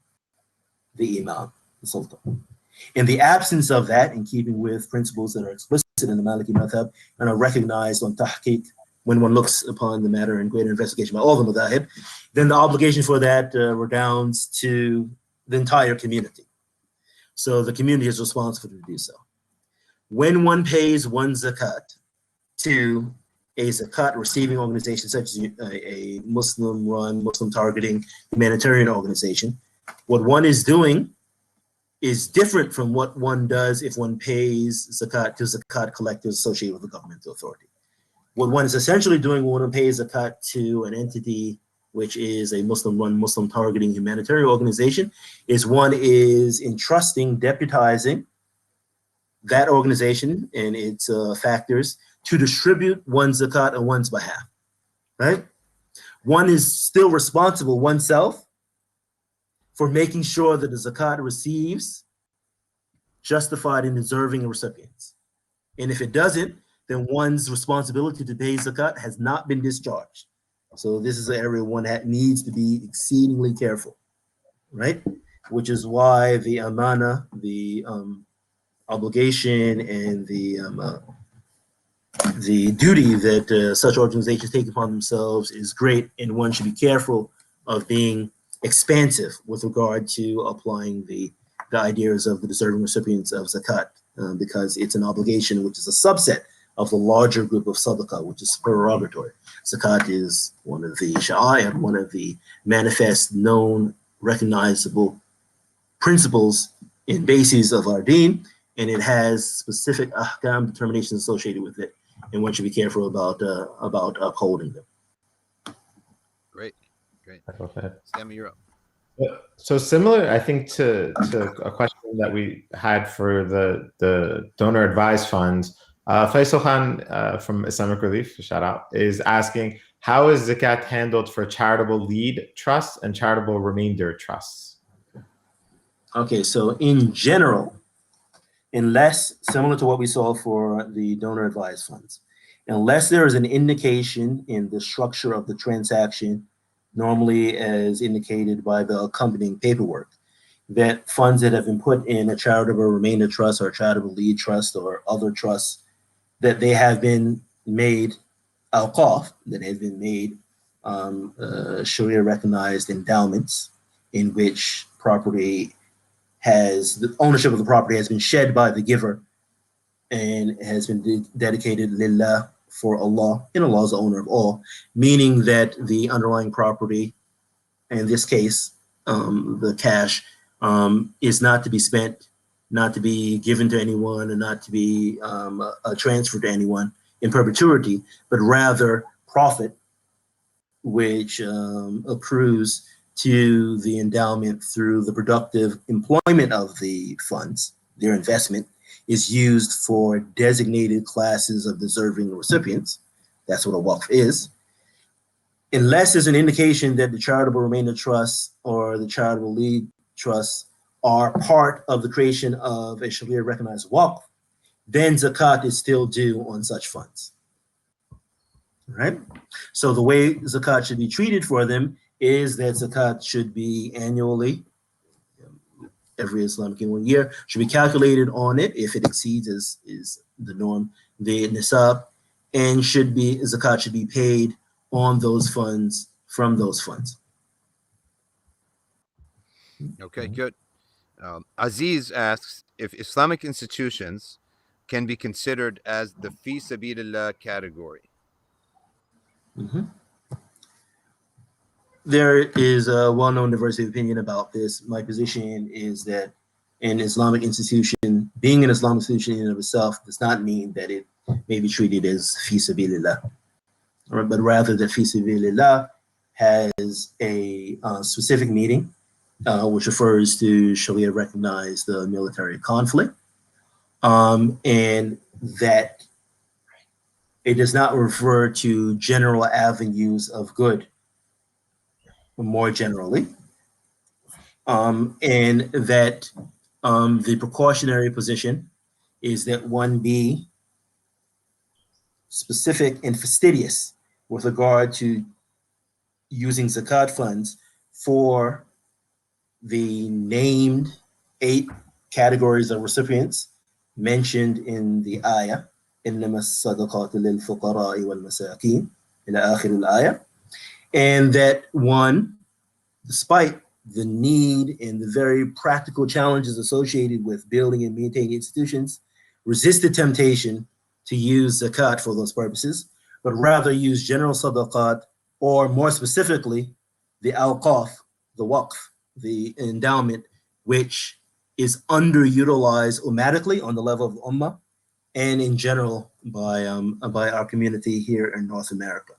[SPEAKER 3] the Imam, the Sultan. In the absence of that, in keeping with principles that are explicit in the Maliki Madhab and are recognized on tahqiq, when one looks upon the matter in greater investigation by all the madhahib, then the obligation for that redounds to the entire community. So the community is responsible to do so. When one pays one zakat to a zakat receiving organization, such as a Muslim-run, Muslim-targeting humanitarian organization, what one is doing is different from what one does if one pays zakat to zakat collectors associated with the governmental authority. What one is essentially doing when one pays zakat to an entity which is a Muslim-run, Muslim-targeting humanitarian organization is one is entrusting, deputizing that organization and its factors to distribute one's zakat on one's behalf, right? One is still responsible oneself for making sure that the zakat receives justified in deserving recipients. And if it doesn't, then one's responsibility to pay zakat has not been discharged. So this is an area one needs to be exceedingly careful, right? Which is why the amana, the obligation, and the duty that such organizations take upon themselves is great, and one should be careful of being expansive with regard to applying the ideas of the deserving recipients of zakat, because it's an obligation which is a subset of the larger group of sadaqah, which is supererogatory. Zakat is one of the sha'air, one of the manifest, known, recognizable principles and bases of our deen, and it has specific ahkam determinations associated with it, and one should be careful about upholding them.
[SPEAKER 1] Great.
[SPEAKER 2] Go ahead.
[SPEAKER 1] Sammy, you're up.
[SPEAKER 2] So similar, I think, to a question that we had for the donor advised funds, Faisal Khan from Islamic Relief, shout out, is asking, how is zakat handled for charitable lead trusts and charitable remainder trusts?
[SPEAKER 3] Okay, so in general, unless, similar to what we saw for the donor advised funds, unless there is an indication in the structure of the transaction, normally as indicated by the accompanying paperwork, that funds that have been put in a charitable remainder trust or charitable lead trust or other trusts, that they have been made awqaf, that have been made Sharia recognized endowments in which property has, the ownership of the property has been shed by the giver and has been dedicated lillah, for Allah, and Allah is the owner of all, meaning that the underlying property, in this case, the cash, is not to be spent, not to be given to anyone, and not to be transferred to anyone in perpetuity, but rather profit, which accrues to the endowment through the productive employment of the funds, their investment, is used for designated classes of deserving recipients. That's what a waqf is. Unless there's an indication that the charitable remainder trusts or the charitable lead trusts are part of the creation of a Sharia recognized waqf, then zakat is still due on such funds. Right? So the way zakat should be treated for them is that zakat should be annually, every Islamic in 1 year, should be calculated on it. If it exceeds, is the norm, the nisab, and zakat should be paid on those funds, from those funds.
[SPEAKER 1] Okay, good. Aziz asks if Islamic institutions can be considered as the fi sabilillah category.
[SPEAKER 3] There is a well-known diversity of opinion about this. My position is that an Islamic institution, being an Islamic institution in and of itself, does not mean that it may be treated as fi sabilillah, but rather that fi sabilillah has a specific meaning, which refers to Sharia recognized military conflict, and that it does not refer to general avenues of good, more generally, and that the precautionary position is that one be specific and fastidious with regard to using zakat funds for the named 8 categories of recipients mentioned in the ayah, إنما الصدقات للفقراء والمساكين إلى آخر الآية, and that one, despite the need and the very practical challenges associated with building and maintaining institutions, resist the temptation to use zakat for those purposes, but rather use general sadaqat, or more specifically, the awqaf, the waqf, the endowment, which is underutilized ummatically on the level of the ummah and in general by our community here in North America.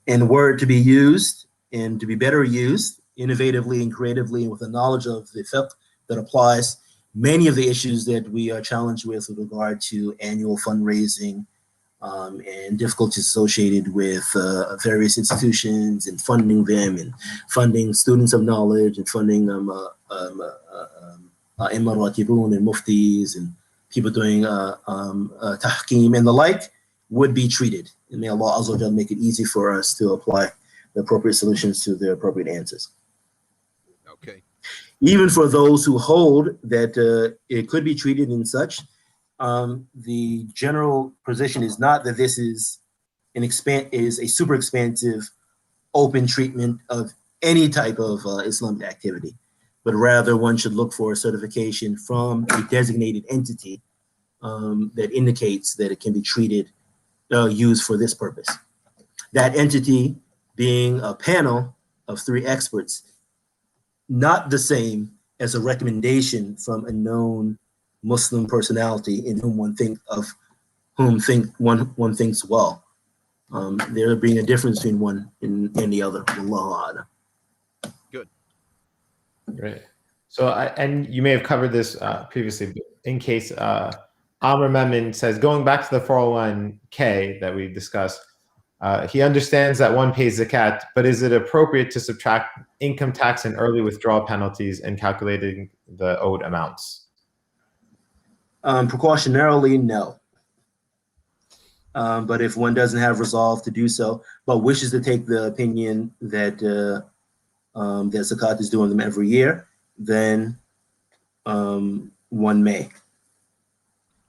[SPEAKER 3] And were it to be used and to be better used innovatively and creatively and with a knowledge of the fiqh that applies, many of the issues that we are challenged with regard to annual fundraising and difficulties associated with various institutions and funding them and funding students of knowledge and funding ratibun and muftis and people doing tahkim and the like would be treated. And may Allah Azza wa Jalla make it easy for us to apply the appropriate solutions to the appropriate answers.
[SPEAKER 1] Okay.
[SPEAKER 3] Even for those who hold that it could be treated in such, the general position is not that this is a super expansive open treatment of any type of Islamic activity, but rather one should look for a certification from a designated entity that indicates that it can be treated, used for this purpose. That entity being a panel of 3 experts, not the same as a recommendation from a known Muslim personality in whom one thinks well. There being a difference between one and the other. Allah.
[SPEAKER 1] Good.
[SPEAKER 2] Great. So, and you may have covered this previously, but in case Amr Memon says, going back to the 401k that we discussed, he understands that one pays zakat, but is it appropriate to subtract income tax and early withdrawal penalties in calculating the owed amounts?
[SPEAKER 3] Precautionarily, no. But if one doesn't have resolve to do so, but wishes to take the opinion that that zakat is due on them every year, then one may.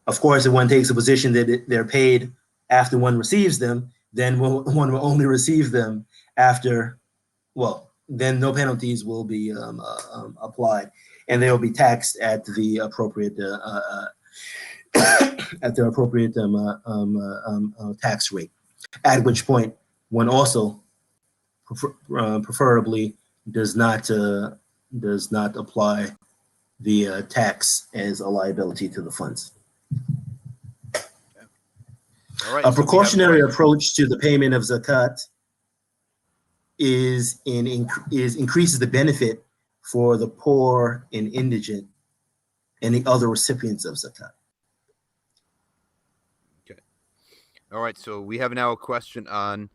[SPEAKER 3] Of course, if one takes a position that they're paid after one receives them, then one will only receive them after, well, then no penalties will be applied, and they will be taxed at the appropriate tax rate. At which point, one also preferably does not apply the tax as a liability to the funds.
[SPEAKER 1] All right,
[SPEAKER 3] A
[SPEAKER 1] so
[SPEAKER 3] precautionary approach to the payment of zakat increases the benefit for the poor and indigent and the other recipients of zakat.
[SPEAKER 1] Okay. All right, so we have now a question on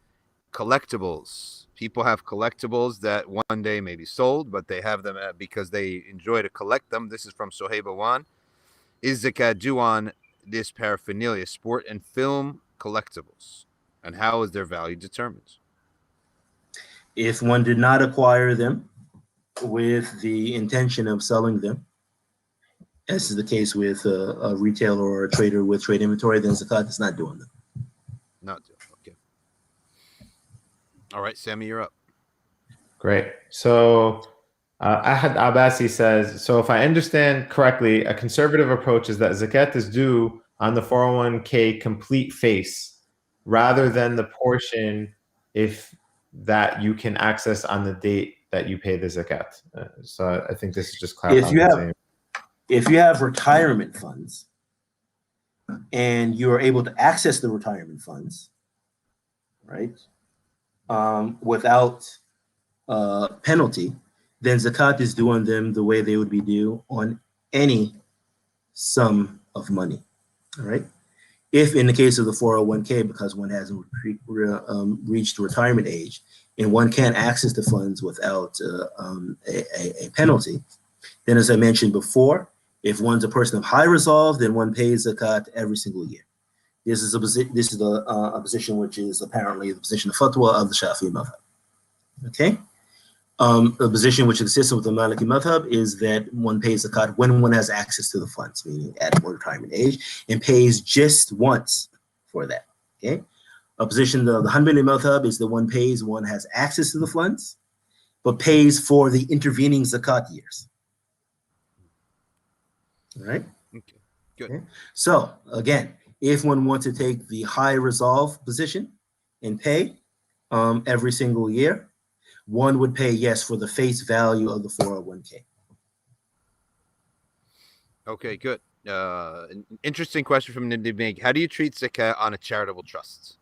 [SPEAKER 1] collectibles. People have collectibles that one day may be sold, but they have them because they enjoy to collect them. This is from Sohaib Wan. Is zakat due on this paraphernalia, sport and film collectibles, and how is their value determined?
[SPEAKER 3] If one did not acquire them with the intention of selling them, as is the case with a retailer or a trader with trade inventory, then zakat is not doing them.
[SPEAKER 1] Not due. Okay. All right, Sammy, you're up.
[SPEAKER 2] Great. So Ahad Abbasi says, so if I understand correctly, a conservative approach is that zakat is due on the 401k complete face rather than the portion that you can access on the date that you pay the zakat. So I think this is just clarifying.
[SPEAKER 3] If you have retirement funds and you are able to access the retirement funds, right, without penalty, then zakat is due on them the way they would be due on any sum of money. All right. If in the case of the 401k, because one hasn't reached retirement age and one can't access the funds without a penalty, then as I mentioned before, if one's a person of high resolve, then one pays zakat every single year. This is a position which is apparently the position of fatwa of the Shafi'i madhab. Okay. A position which exists with the Maliki madhab is that one pays zakat when one has access to the funds, meaning at retirement age, and pays just once for that. Okay. A position of the Hanbali madhab is that one pays, one has access to the funds, but pays for the intervening zakat years. All right.
[SPEAKER 1] Okay. Good.
[SPEAKER 3] Okay. So again, if one wants to take the high resolve position and pay every single year, one would pay, yes, for the face value of the 401k.
[SPEAKER 1] Okay, good. An interesting question from Nindi Big. How do you treat zakat on a charitable trust?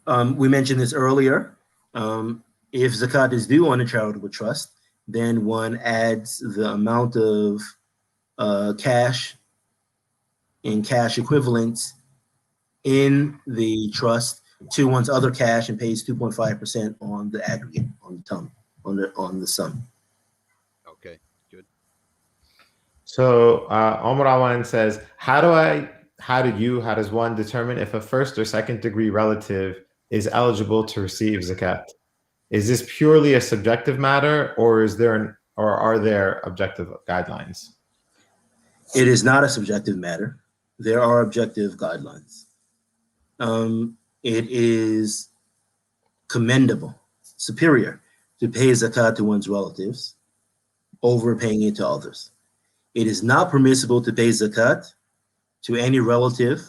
[SPEAKER 3] We mentioned this earlier. If zakat is due on a charitable trust, then one adds the amount of cash and cash equivalents in the trust to one's other cash and pays 2.5% on the aggregate, on the sum.
[SPEAKER 1] Okay, good.
[SPEAKER 2] So Omar Awan says, how does one determine if a first or second degree relative is eligible to receive zakat? Is this purely a subjective matter, or are there objective guidelines?
[SPEAKER 3] It is not a subjective matter. There are objective guidelines. It is commendable, superior, to pay zakat to one's relatives over paying it to others. It is not permissible to pay zakat to any relative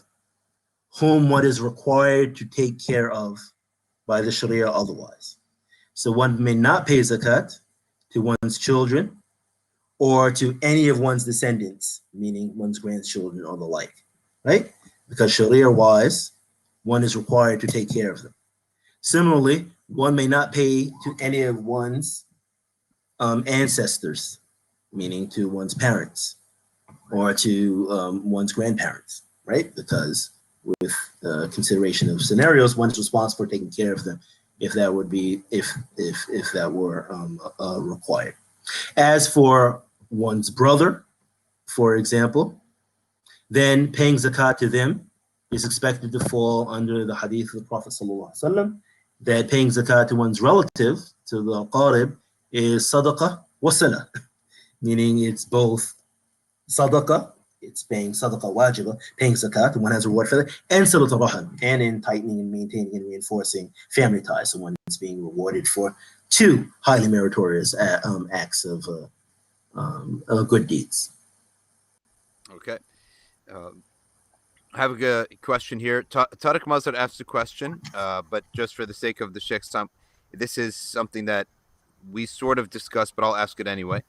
[SPEAKER 3] whom one is required to take care of by the Sharia otherwise. So one may not pay zakat to one's children or to any of one's descendants, meaning one's grandchildren or the like, right? Because Sharia-wise, one is required to take care of them. Similarly, one may not pay to any of one's ancestors, meaning to one's parents or to one's grandparents, right? Because with consideration of scenarios, one is responsible for taking care of them if that would be, if that were required. As for one's brother, for example, then paying zakat to them is expected to fall under the hadith of the Prophet ﷺ, that paying zakat to one's relative, to the qarib, is sadaqah wa salah, meaning it's both sadaqah, it's paying sadaqah wajiba, paying zakat, and one has a reward for that, and silatul rahim, and in tightening and maintaining and reinforcing family ties, so one is being rewarded for two highly meritorious acts of good deeds.
[SPEAKER 1] Okay. I have a question here. Tariq Mazhar asked a question, but just for the sake of the Sheikh's time, this is something that we sort of discussed, but I'll ask it anyway.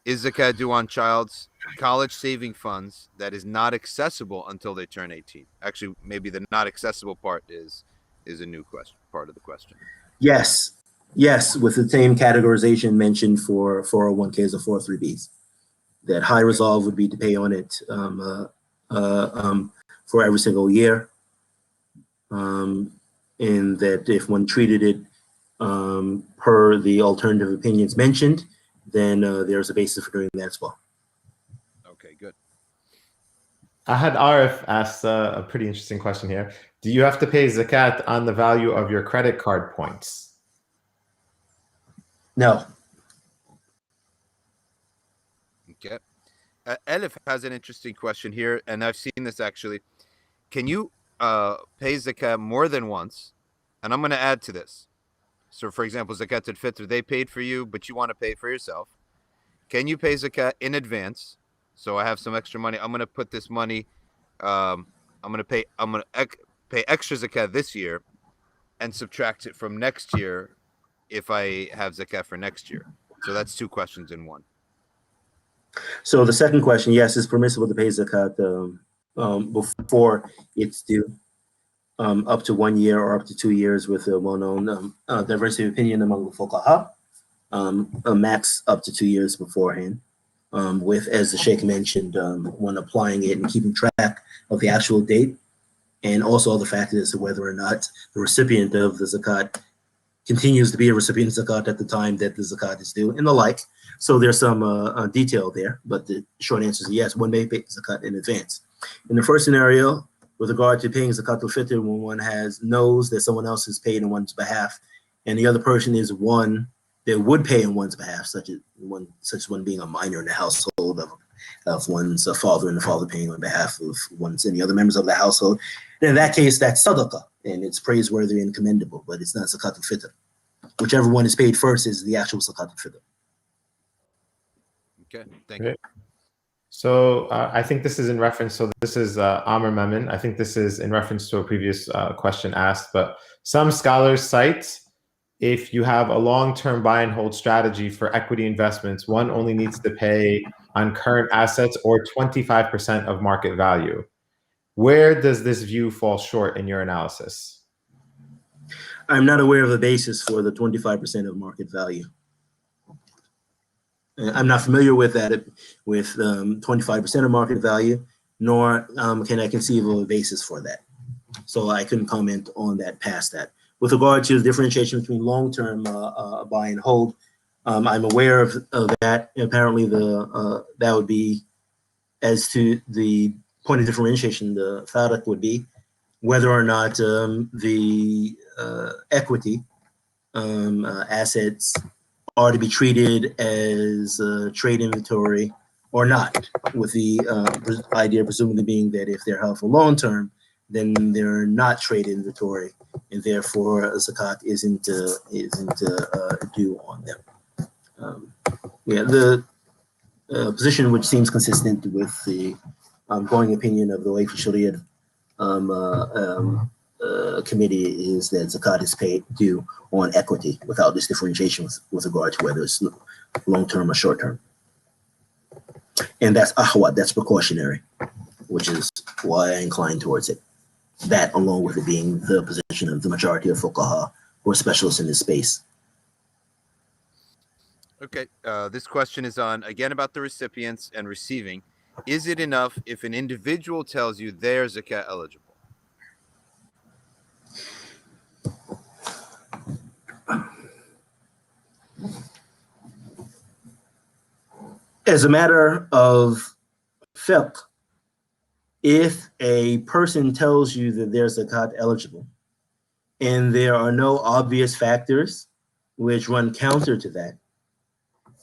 [SPEAKER 1] Is zakat due on child's college saving funds that is not accessible until they turn 18? Actually, maybe the not accessible part is a new question, part of the question.
[SPEAKER 3] Yes, with the same categorization mentioned for 401ks or 403bs. That high resolve would be to pay on it for every single year, and that if one treated it per the alternative opinions mentioned, then there's a basis for doing that as well.
[SPEAKER 1] Okay, good.
[SPEAKER 2] Ahad Arif asks a pretty interesting question here. Do you have to pay zakat on the value of your credit card points?
[SPEAKER 3] No.
[SPEAKER 1] Okay. Elif has an interesting question here, and I've seen this actually. Can you pay zakat more than once? And I'm going to add to this. So, for example, zakat al-fitr, they paid for you, but you want to pay for yourself. Can you pay zakat in advance? So I have some extra money. I'm going to put this money. I'm going to pay extra zakat this year, and subtract it from next year if I have zakat for next year. So that's two questions in one.
[SPEAKER 3] So the second question, yes, it's permissible to pay zakat before it's due, up to 1 year or up to 2 years, with a well-known diversity of opinion among the fuqaha, a max up to 2 years beforehand, with, as the Sheikh mentioned, when applying it and keeping track of the actual date, and also the factors as to whether or not the recipient of the zakat continues to be a recipient of zakat at the time that the zakat is due, and the like. So there's some detail there, but the short answer is yes, one may pay zakat in advance. In the first scenario, with regard to paying zakat al-fitr, when one knows that someone else has paid on one's behalf, and the other person is one that would pay on one's behalf, such as one being a minor in the household of one's father, and the father paying on behalf of any other members of the household. And in that case, that's sadaqah, and it's praiseworthy and commendable, but it's not zakat al-fitr. Whichever one is paid first is the actual zakat al-fitr.
[SPEAKER 1] Okay, thank you.
[SPEAKER 2] So I think this is in reference, so this is Amr Memin. I think this is in reference to a previous question asked, but some scholars cite, if you have a long-term buy and hold strategy for equity investments, one only needs to pay on current assets or 25% of market value. Where does this view fall short in your analysis?
[SPEAKER 3] I'm not aware of a basis for the 25% of market value. I'm not familiar with that, with 25% of market value, nor can I conceive of a basis for that. So I couldn't comment on that past that. With regard to the differentiation between long-term buy and hold, I'm aware of that. Apparently, that would be as to the point of differentiation, the farak would be whether or not the equity assets are to be treated as trade inventory or not, with the idea presumably being that if they're held for long term, then they're not trade inventory, and therefore zakat isn't due on them. Yeah, the position which seems consistent with the going opinion of the Waqf Sharia committee is that zakat is paid due on equity without this differentiation with regard to whether it's long term or short term. And that's ahwat, that's precautionary, which is why I incline towards it. That, along with it being the position of the majority of fuqaha who are specialists in this space.
[SPEAKER 1] Okay, this question is on, again, about the recipients and receiving. Is it enough if an individual tells you they're zakat eligible?
[SPEAKER 3] As a matter of fiqh, if a person tells you that they're zakat eligible and there are no obvious factors which run counter to that,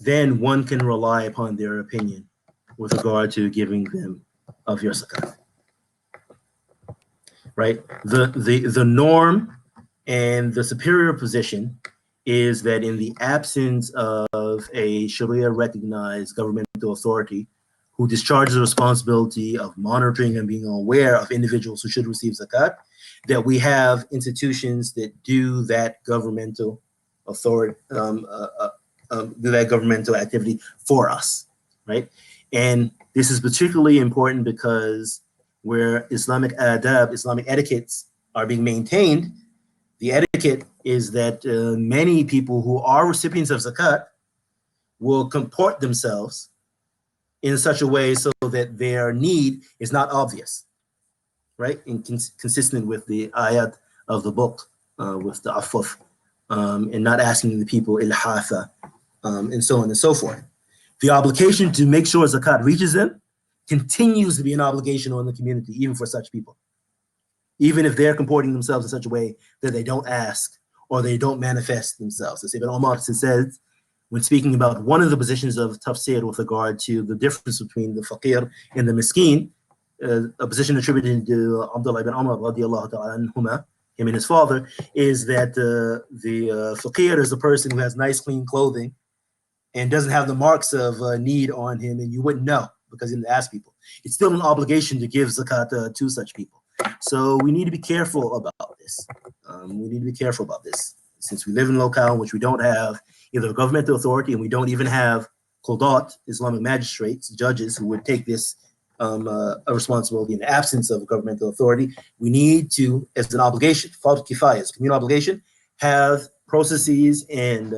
[SPEAKER 3] then one can rely upon their opinion with regard to giving them of your zakat. Right? The norm and the superior position is that in the absence of a Sharia recognized governmental authority who discharges the responsibility of monitoring and being aware of individuals who should receive zakat, that we have institutions that do that governmental authority, do that governmental activity for us, right? And this is particularly important because where Islamic adab, Islamic etiquettes are being maintained, the etiquette is that many people who are recipients of zakat will comport themselves in such a way so that their need is not obvious, right? And consistent with the ayat of the book, with the afuf, and not asking the people ilhafa, and so on and so forth. The obligation to make sure zakat reaches them continues to be an obligation on the community, even for such people. Even if they're comporting themselves in such a way that they don't ask or they don't manifest themselves. As Ibn Umar says, when speaking about one of the positions of tafsir with regard to the difference between the faqir and the miskin, a position attributed to Abdullah ibn Umar radiallahu ta'ala anhuma, him and his father, is that the faqir is the person who has nice clean clothing and doesn't have the marks of need on him, and you wouldn't know because he didn't ask people. It's still an obligation to give zakat to such people. So we need to be careful about this. Since we live in a locale in which we don't have either a governmental authority and we don't even have qudat, Islamic magistrates, judges who would take this a responsibility in the absence of a governmental authority, we need to, as an obligation, fard kifaya, as a communal obligation, have processes and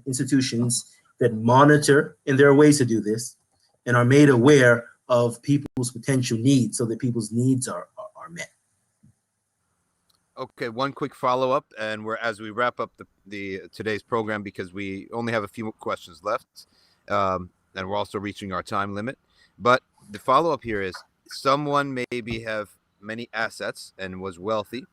[SPEAKER 3] institutions that monitor, and there are ways to do this, and are made aware of people's potential needs so that people's needs are met.
[SPEAKER 1] Okay, one quick follow-up, and as we wrap up the today's program, because we only have a few questions left, and we're also reaching our time limit. But the follow-up here is, someone maybe have many assets and was wealthy,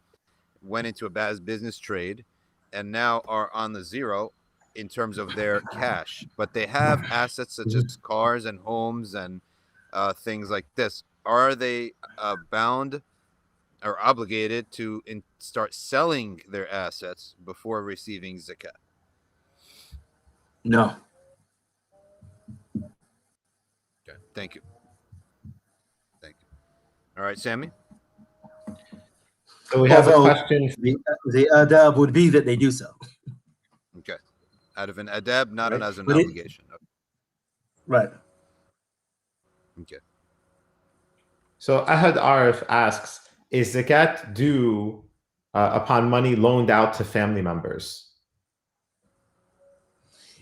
[SPEAKER 1] went into a bad business trade, and now are on the zero in terms of their cash, but they have assets such as cars and homes and things like this. Are they bound or obligated to start selling their assets before receiving zakat?
[SPEAKER 3] No.
[SPEAKER 1] Okay, thank you. All right, Sammy?
[SPEAKER 2] So we have
[SPEAKER 3] Although
[SPEAKER 2] a question.
[SPEAKER 3] the adab would be that they do so.
[SPEAKER 1] Okay. Out of an adab, not
[SPEAKER 3] Right.
[SPEAKER 1] as an
[SPEAKER 3] But
[SPEAKER 1] obligation.
[SPEAKER 3] Right.
[SPEAKER 1] Okay.
[SPEAKER 2] So Ahad Arif asks, is zakat due upon money loaned out to family members?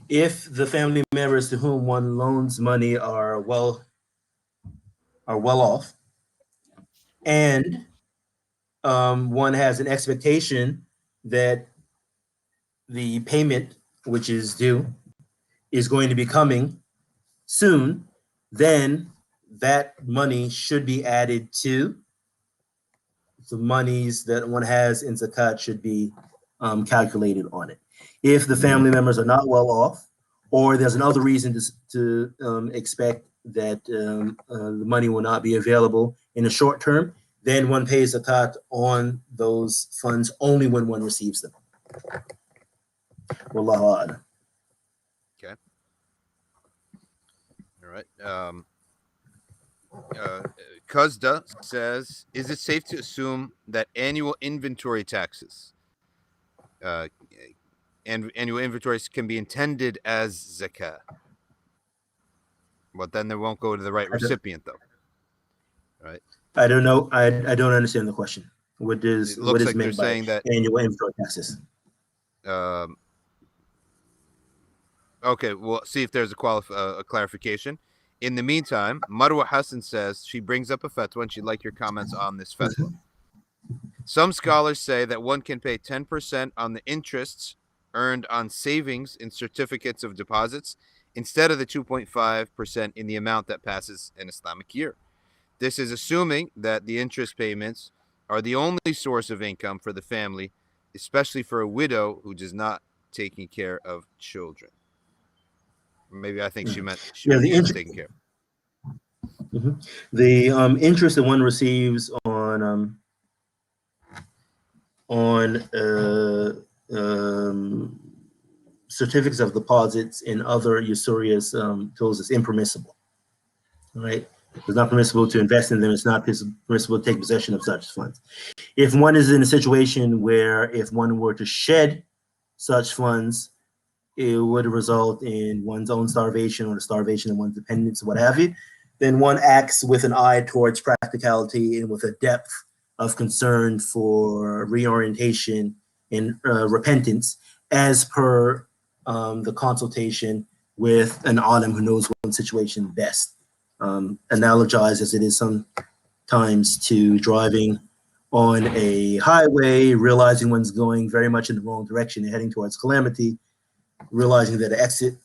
[SPEAKER 3] If the family members to whom one loans money are well off, and one has an expectation that the payment, which is due, is going to be coming soon, then that money should be added to the monies that one has in zakat should be calculated on it. If the family members are not well off, or there's another reason to expect that the money will not be available in the short term, then one pays zakat on those funds only when one receives them. Wallahu a'lam.
[SPEAKER 1] Okay. All right. Kuzda says, is it safe to assume that annual inventory taxes and annual inventories can be intended as zakah? But then they won't go to the right recipient, though. Right?
[SPEAKER 3] I don't know. I don't understand the question. What is
[SPEAKER 1] like
[SPEAKER 3] meant by
[SPEAKER 1] saying that
[SPEAKER 3] annual inventory taxes?
[SPEAKER 1] Okay, we'll see if there's a clarification. In the meantime, Marwa Hassan says she brings up a fatwa and she'd like your comments on this fatwa. Some scholars say that one can pay 10% on the interests earned on savings in certificates of deposits instead of the 2.5% in the amount that passes an Islamic year. This is assuming that the interest payments are the only source of income for the family, especially for a widow who does not taking care of children. Maybe I think she meant taking care.
[SPEAKER 3] The interest that one receives on certificates of deposits and other usurious tools is impermissible. Right? It's not permissible to invest in them. It's not permissible to take possession of such funds. If one is in a situation where if one were to shed such funds, it would result in one's own starvation or the starvation of one's dependents, what have you, then one acts with an eye towards practicality and with a depth of concern for reorientation and repentance as per the consultation with an alim who knows one's situation best. Analogized as it is sometimes to driving on a highway, realizing one's going very much in the wrong direction and heading towards calamity, realizing that an exit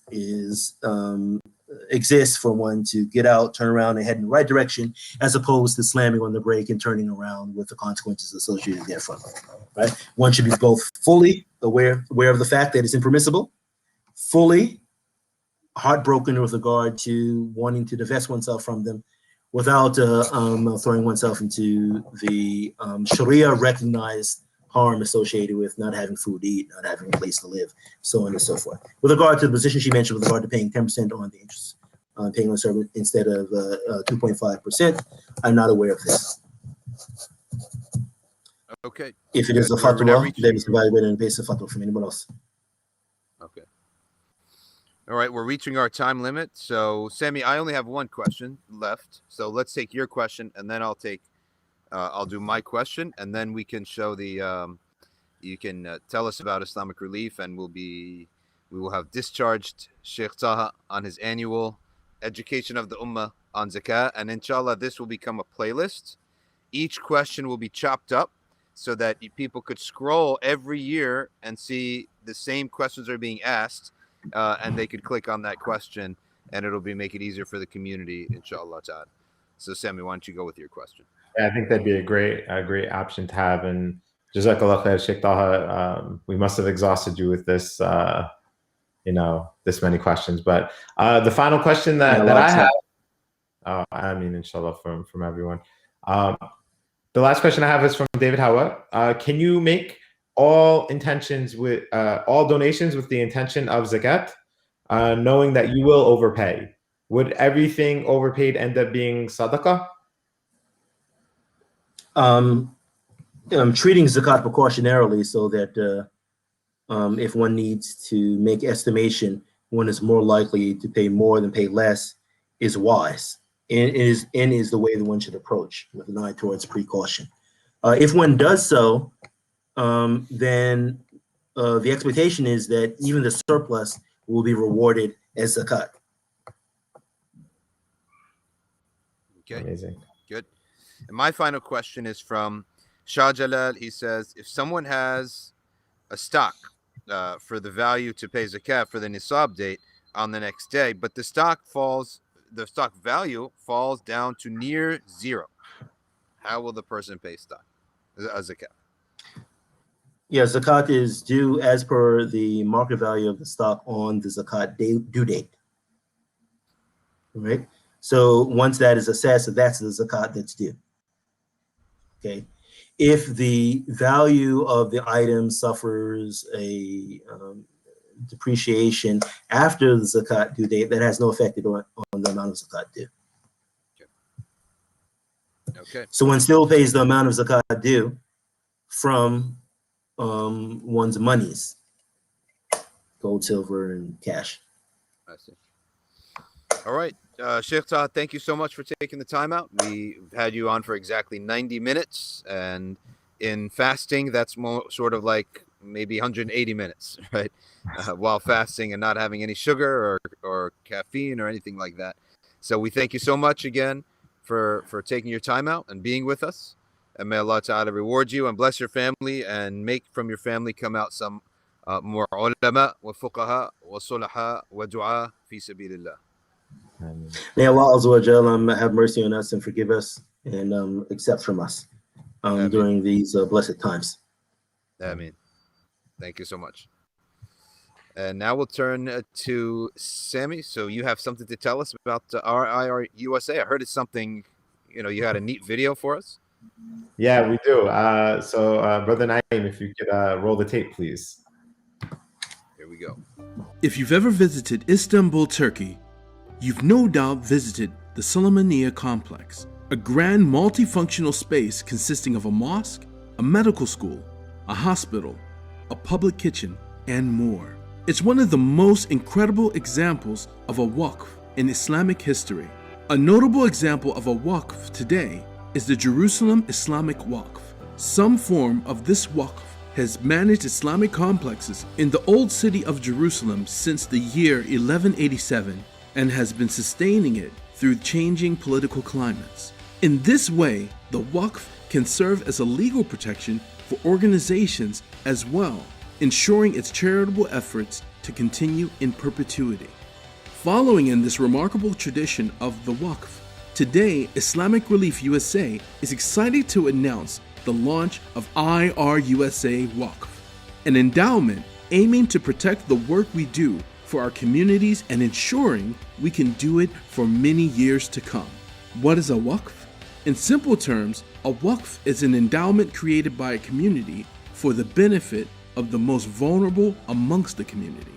[SPEAKER 3] exists for one to get out, turn around, and head in the right direction, as opposed to slamming on the brake and turning around with the consequences associated therefrom. Right? One should be both fully aware of the fact that it's impermissible, fully heartbroken with regard to wanting to divest oneself from them, without throwing oneself into the Sharia recognized harm associated with not having food to eat, not having a place to live, so on and so forth. With regard to the position she mentioned with regard to paying 10% on the interest, paying on service instead of 2.5%, I'm not aware of this.
[SPEAKER 1] Okay.
[SPEAKER 3] If it is a fatwa, then it's evaluated on the basis of fatwa from anyone else.
[SPEAKER 1] Okay. All right, we're reaching our time limit. So, Sammy, I only have one question left. So let's take your question, and then I'll do my question, and then we can show the. You can tell us about Islamic Relief, and we will have discharged Sheikh Taha on his annual education of the Ummah on Zakah, and inshallah, this will become a playlist. Each question will be chopped up so that people could scroll every year and see the same questions are being asked. And they could click on that question, and it'll make it easier for the community, inshallah ta'ala. So, Sammy, why don't you go with your question?
[SPEAKER 2] Yeah, I think that'd be a great option to have. And Jazakallah khair, Sheikh Taha. We must have exhausted you with this, this many questions. But the final question that I have, I mean, inshallah, from everyone. The last question I have is from David Hawa. Can you make all donations with the intention of zakat, knowing that you will overpay? Would everything overpaid end up being sadaqah?
[SPEAKER 3] I'm treating zakat precautionarily so that if one needs to make estimation, one is more likely to pay more than pay less, is wise and is the way that one should approach with an eye towards precaution. If one does so, then the expectation is that even the surplus will be rewarded as zakat.
[SPEAKER 1] Okay.
[SPEAKER 2] Amazing.
[SPEAKER 1] Good. And my final question is from Shah Jalal. He says, if someone has a stock for the value to pay zakat for the nisab date on the next day, but the stock falls the stock value falls down to near zero, how will the person pay stock zakat?
[SPEAKER 3] Yeah, zakat is due as per the market value of the stock on the zakat due date. Right? So once that is assessed, that's the zakat that's due. Okay. If the value of the item suffers a depreciation after the zakat due date, that has no effect on the amount of zakat due.
[SPEAKER 1] Okay.
[SPEAKER 3] So one still pays the amount of zakat due from one's monies, gold, silver, and cash.
[SPEAKER 1] I see. All right. Sheikh Taha, thank you so much for taking the time out. We've had you on for exactly 90 minutes. And in fasting, that's sort of like maybe 180 minutes, right? While fasting and not having any sugar or caffeine or anything like that. So we thank you so much again for taking your time out and being with us. And may Allah Ta'ala reward you and bless your family and make from your family come out some more ulama wa fuqaha wa sulaha wa du'a fi sabilillah.
[SPEAKER 3] May Allah Azza wa Jalla have mercy on us and forgive us and accept from us during these blessed times.
[SPEAKER 1] Ameen. Thank you so much. And now we'll turn to Sammy. So you have something to tell us about IR USA. I heard it's something, you had a neat video for us.
[SPEAKER 2] Yeah, we do. So Brother Naeem, if you could roll the tape, please.
[SPEAKER 1] Here we go.
[SPEAKER 4] If you've ever visited Istanbul, Turkey, you've no doubt visited the Suleymaniye complex, a grand multifunctional space consisting of a mosque, a medical school, a hospital, a public kitchen, and more. It's one of the most incredible examples of a waqf in Islamic history. A notable example of a waqf today is the Jerusalem Islamic Waqf. Some form of this waqf has managed Islamic complexes in the old city of Jerusalem since the year 1187 and has been sustaining it through changing political climates. In this way, the waqf can serve as a legal protection for organizations as well, ensuring its charitable efforts to continue in perpetuity. Following in this remarkable tradition of the waqf, today Islamic Relief USA is excited to announce the launch of IRUSA Waqf, an endowment aiming to protect the work we do for our communities and ensuring we can do it for many years to come. What is a waqf? In simple terms, a waqf is an endowment created by a community for the benefit of the most vulnerable amongst the community.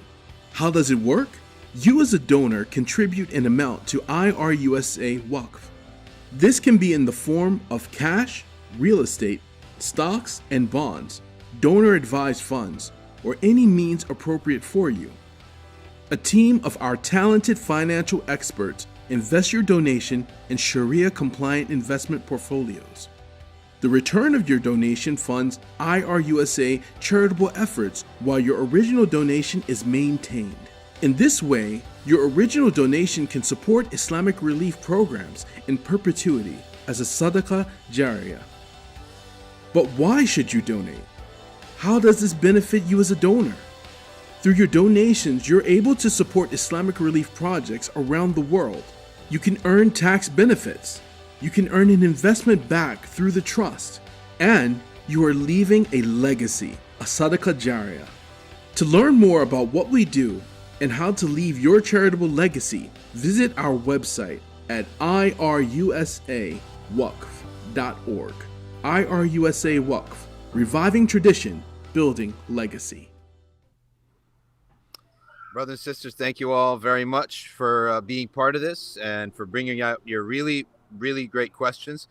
[SPEAKER 4] How does it work? You as a donor contribute an amount to IRUSA Waqf. This can be in the form of cash, real estate, stocks and bonds, donor advised funds, or any means appropriate for you. A team of our talented financial experts invest your donation in Sharia-compliant investment portfolios. The return of your donation funds IRUSA charitable efforts while your original donation is maintained. In this way, your original donation can support Islamic relief programs in perpetuity as a sadaqah jariyah. But why should you donate? How does this benefit you as a donor? Through your donations, you're able to support Islamic relief projects around the world. You can earn tax benefits. You can earn an investment back through the trust. And you are leaving a legacy, a sadaqah jariyah. To learn more about what we do and how to leave your charitable legacy, visit our website at irusawaqf.org. IRUSA Waqf, reviving tradition, building legacy.
[SPEAKER 1] Brothers and sisters, thank you all very much for being part of this and for bringing out your really, really great questions.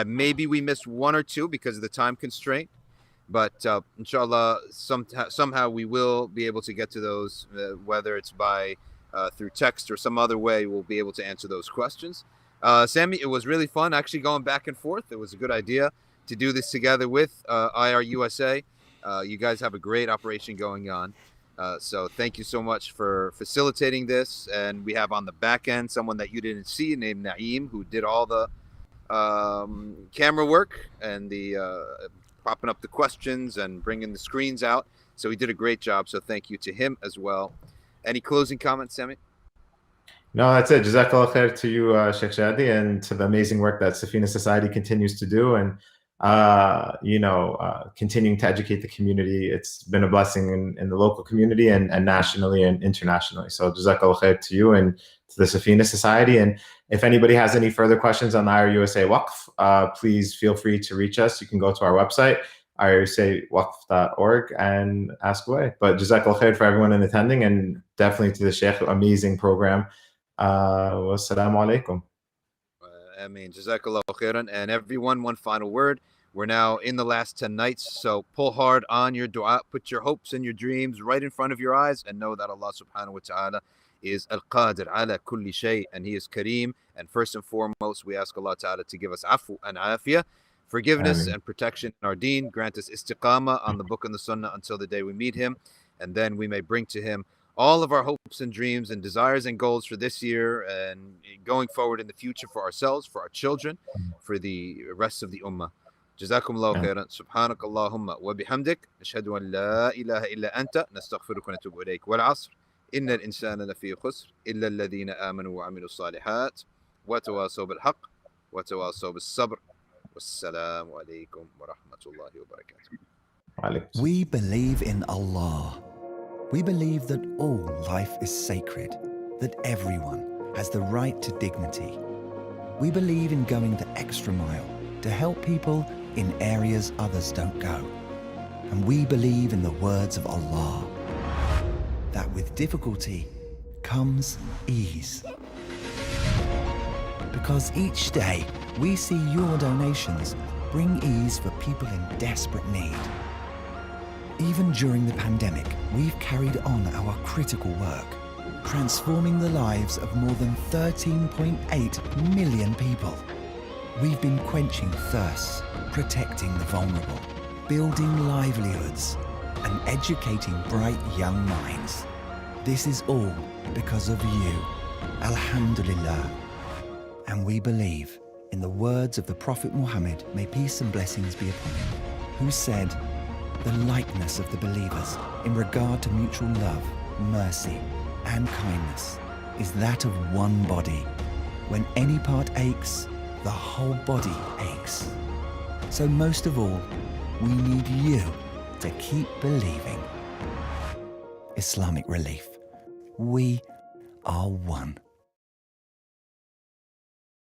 [SPEAKER 1] Maybe we missed one or two because of the time constraint, but inshallah, somehow we will be able to get to those, whether it's by through text or some other way, we'll be able to answer those questions. Sammy, it was really fun actually going back and forth. It was a good idea to do this together with IRUSA. You guys have a great operation going on. So thank you so much for facilitating this. And we have on the back end someone that you didn't see named Naeem, who did all the camera work and the popping up the questions and bringing the screens out. So he did a great job. So thank you to him as well. Any closing comments, Sammy?
[SPEAKER 2] No, that's it. Jazakallah khair to you, Sheikh Shadi, and to the amazing work that Safina Society continues to do, and continuing to educate the community. It's been a blessing in the local community and nationally and internationally. So Jazakallah khair to you and to the Safina Society. And if anybody has any further questions on the IRUSA Waqf, please feel free to reach us. You can go to our website, irusawaqf.org, and ask away. But Jazakallah khair for everyone in attending, and definitely to the Sheikh, amazing program. Wassalamu alaikum.
[SPEAKER 1] Ameen. Jazakallah khairan. And everyone, one final word. We're now in the last 10 nights, so pull hard on your dua. Put your hopes and your dreams right in front of your eyes, and know that Allah subhanahu wa ta'ala is al-qadir ala kulli shay, and He is Kareem. And first and foremost, we ask Allah ta'ala to give us afu and afiyah, forgiveness
[SPEAKER 2] Ameen.
[SPEAKER 1] and protection in our deen. Grant us istiqamah on the book and the sunnah until the day we meet Him, and then we may bring to Him all of our hopes and dreams and desires and goals for this year and going forward in the future, for ourselves, for our children, for the rest of the ummah. جزاكم الله خيرا. سبحانك اللهم وبحمدك نشهد أن لا إله إلا أنت نستغفرك ونتوب إليك. والعصر إن الإنسان لفي خسر إلا الذين آمنوا وعملوا الصالحات وتواصوا بالحق وتواصوا بالصبر. والسلام عليكم ورحمة الله وبركاته.
[SPEAKER 5] We believe in Allah. We believe that all life is sacred, that everyone has the right to dignity. We believe in going the extra mile to help people in areas others don't go. And we believe in the words of Allah, that with difficulty comes ease. Because each day we see your donations bring ease for people in desperate need. Even during the pandemic, we've carried on our critical work, transforming the lives of more than 13.8 million people. We've been quenching thirsts, protecting the vulnerable, building livelihoods, and educating bright young minds. This is all because of you, Alhamdulillah. And we believe in the words of the Prophet Muhammad, may peace and blessings be upon him, who said, the likeness of the believers in regard to mutual love, mercy, and kindness is that of one body. When any part aches, the whole body aches. So most of all, we need you to keep believing. Islamic Relief. We are one.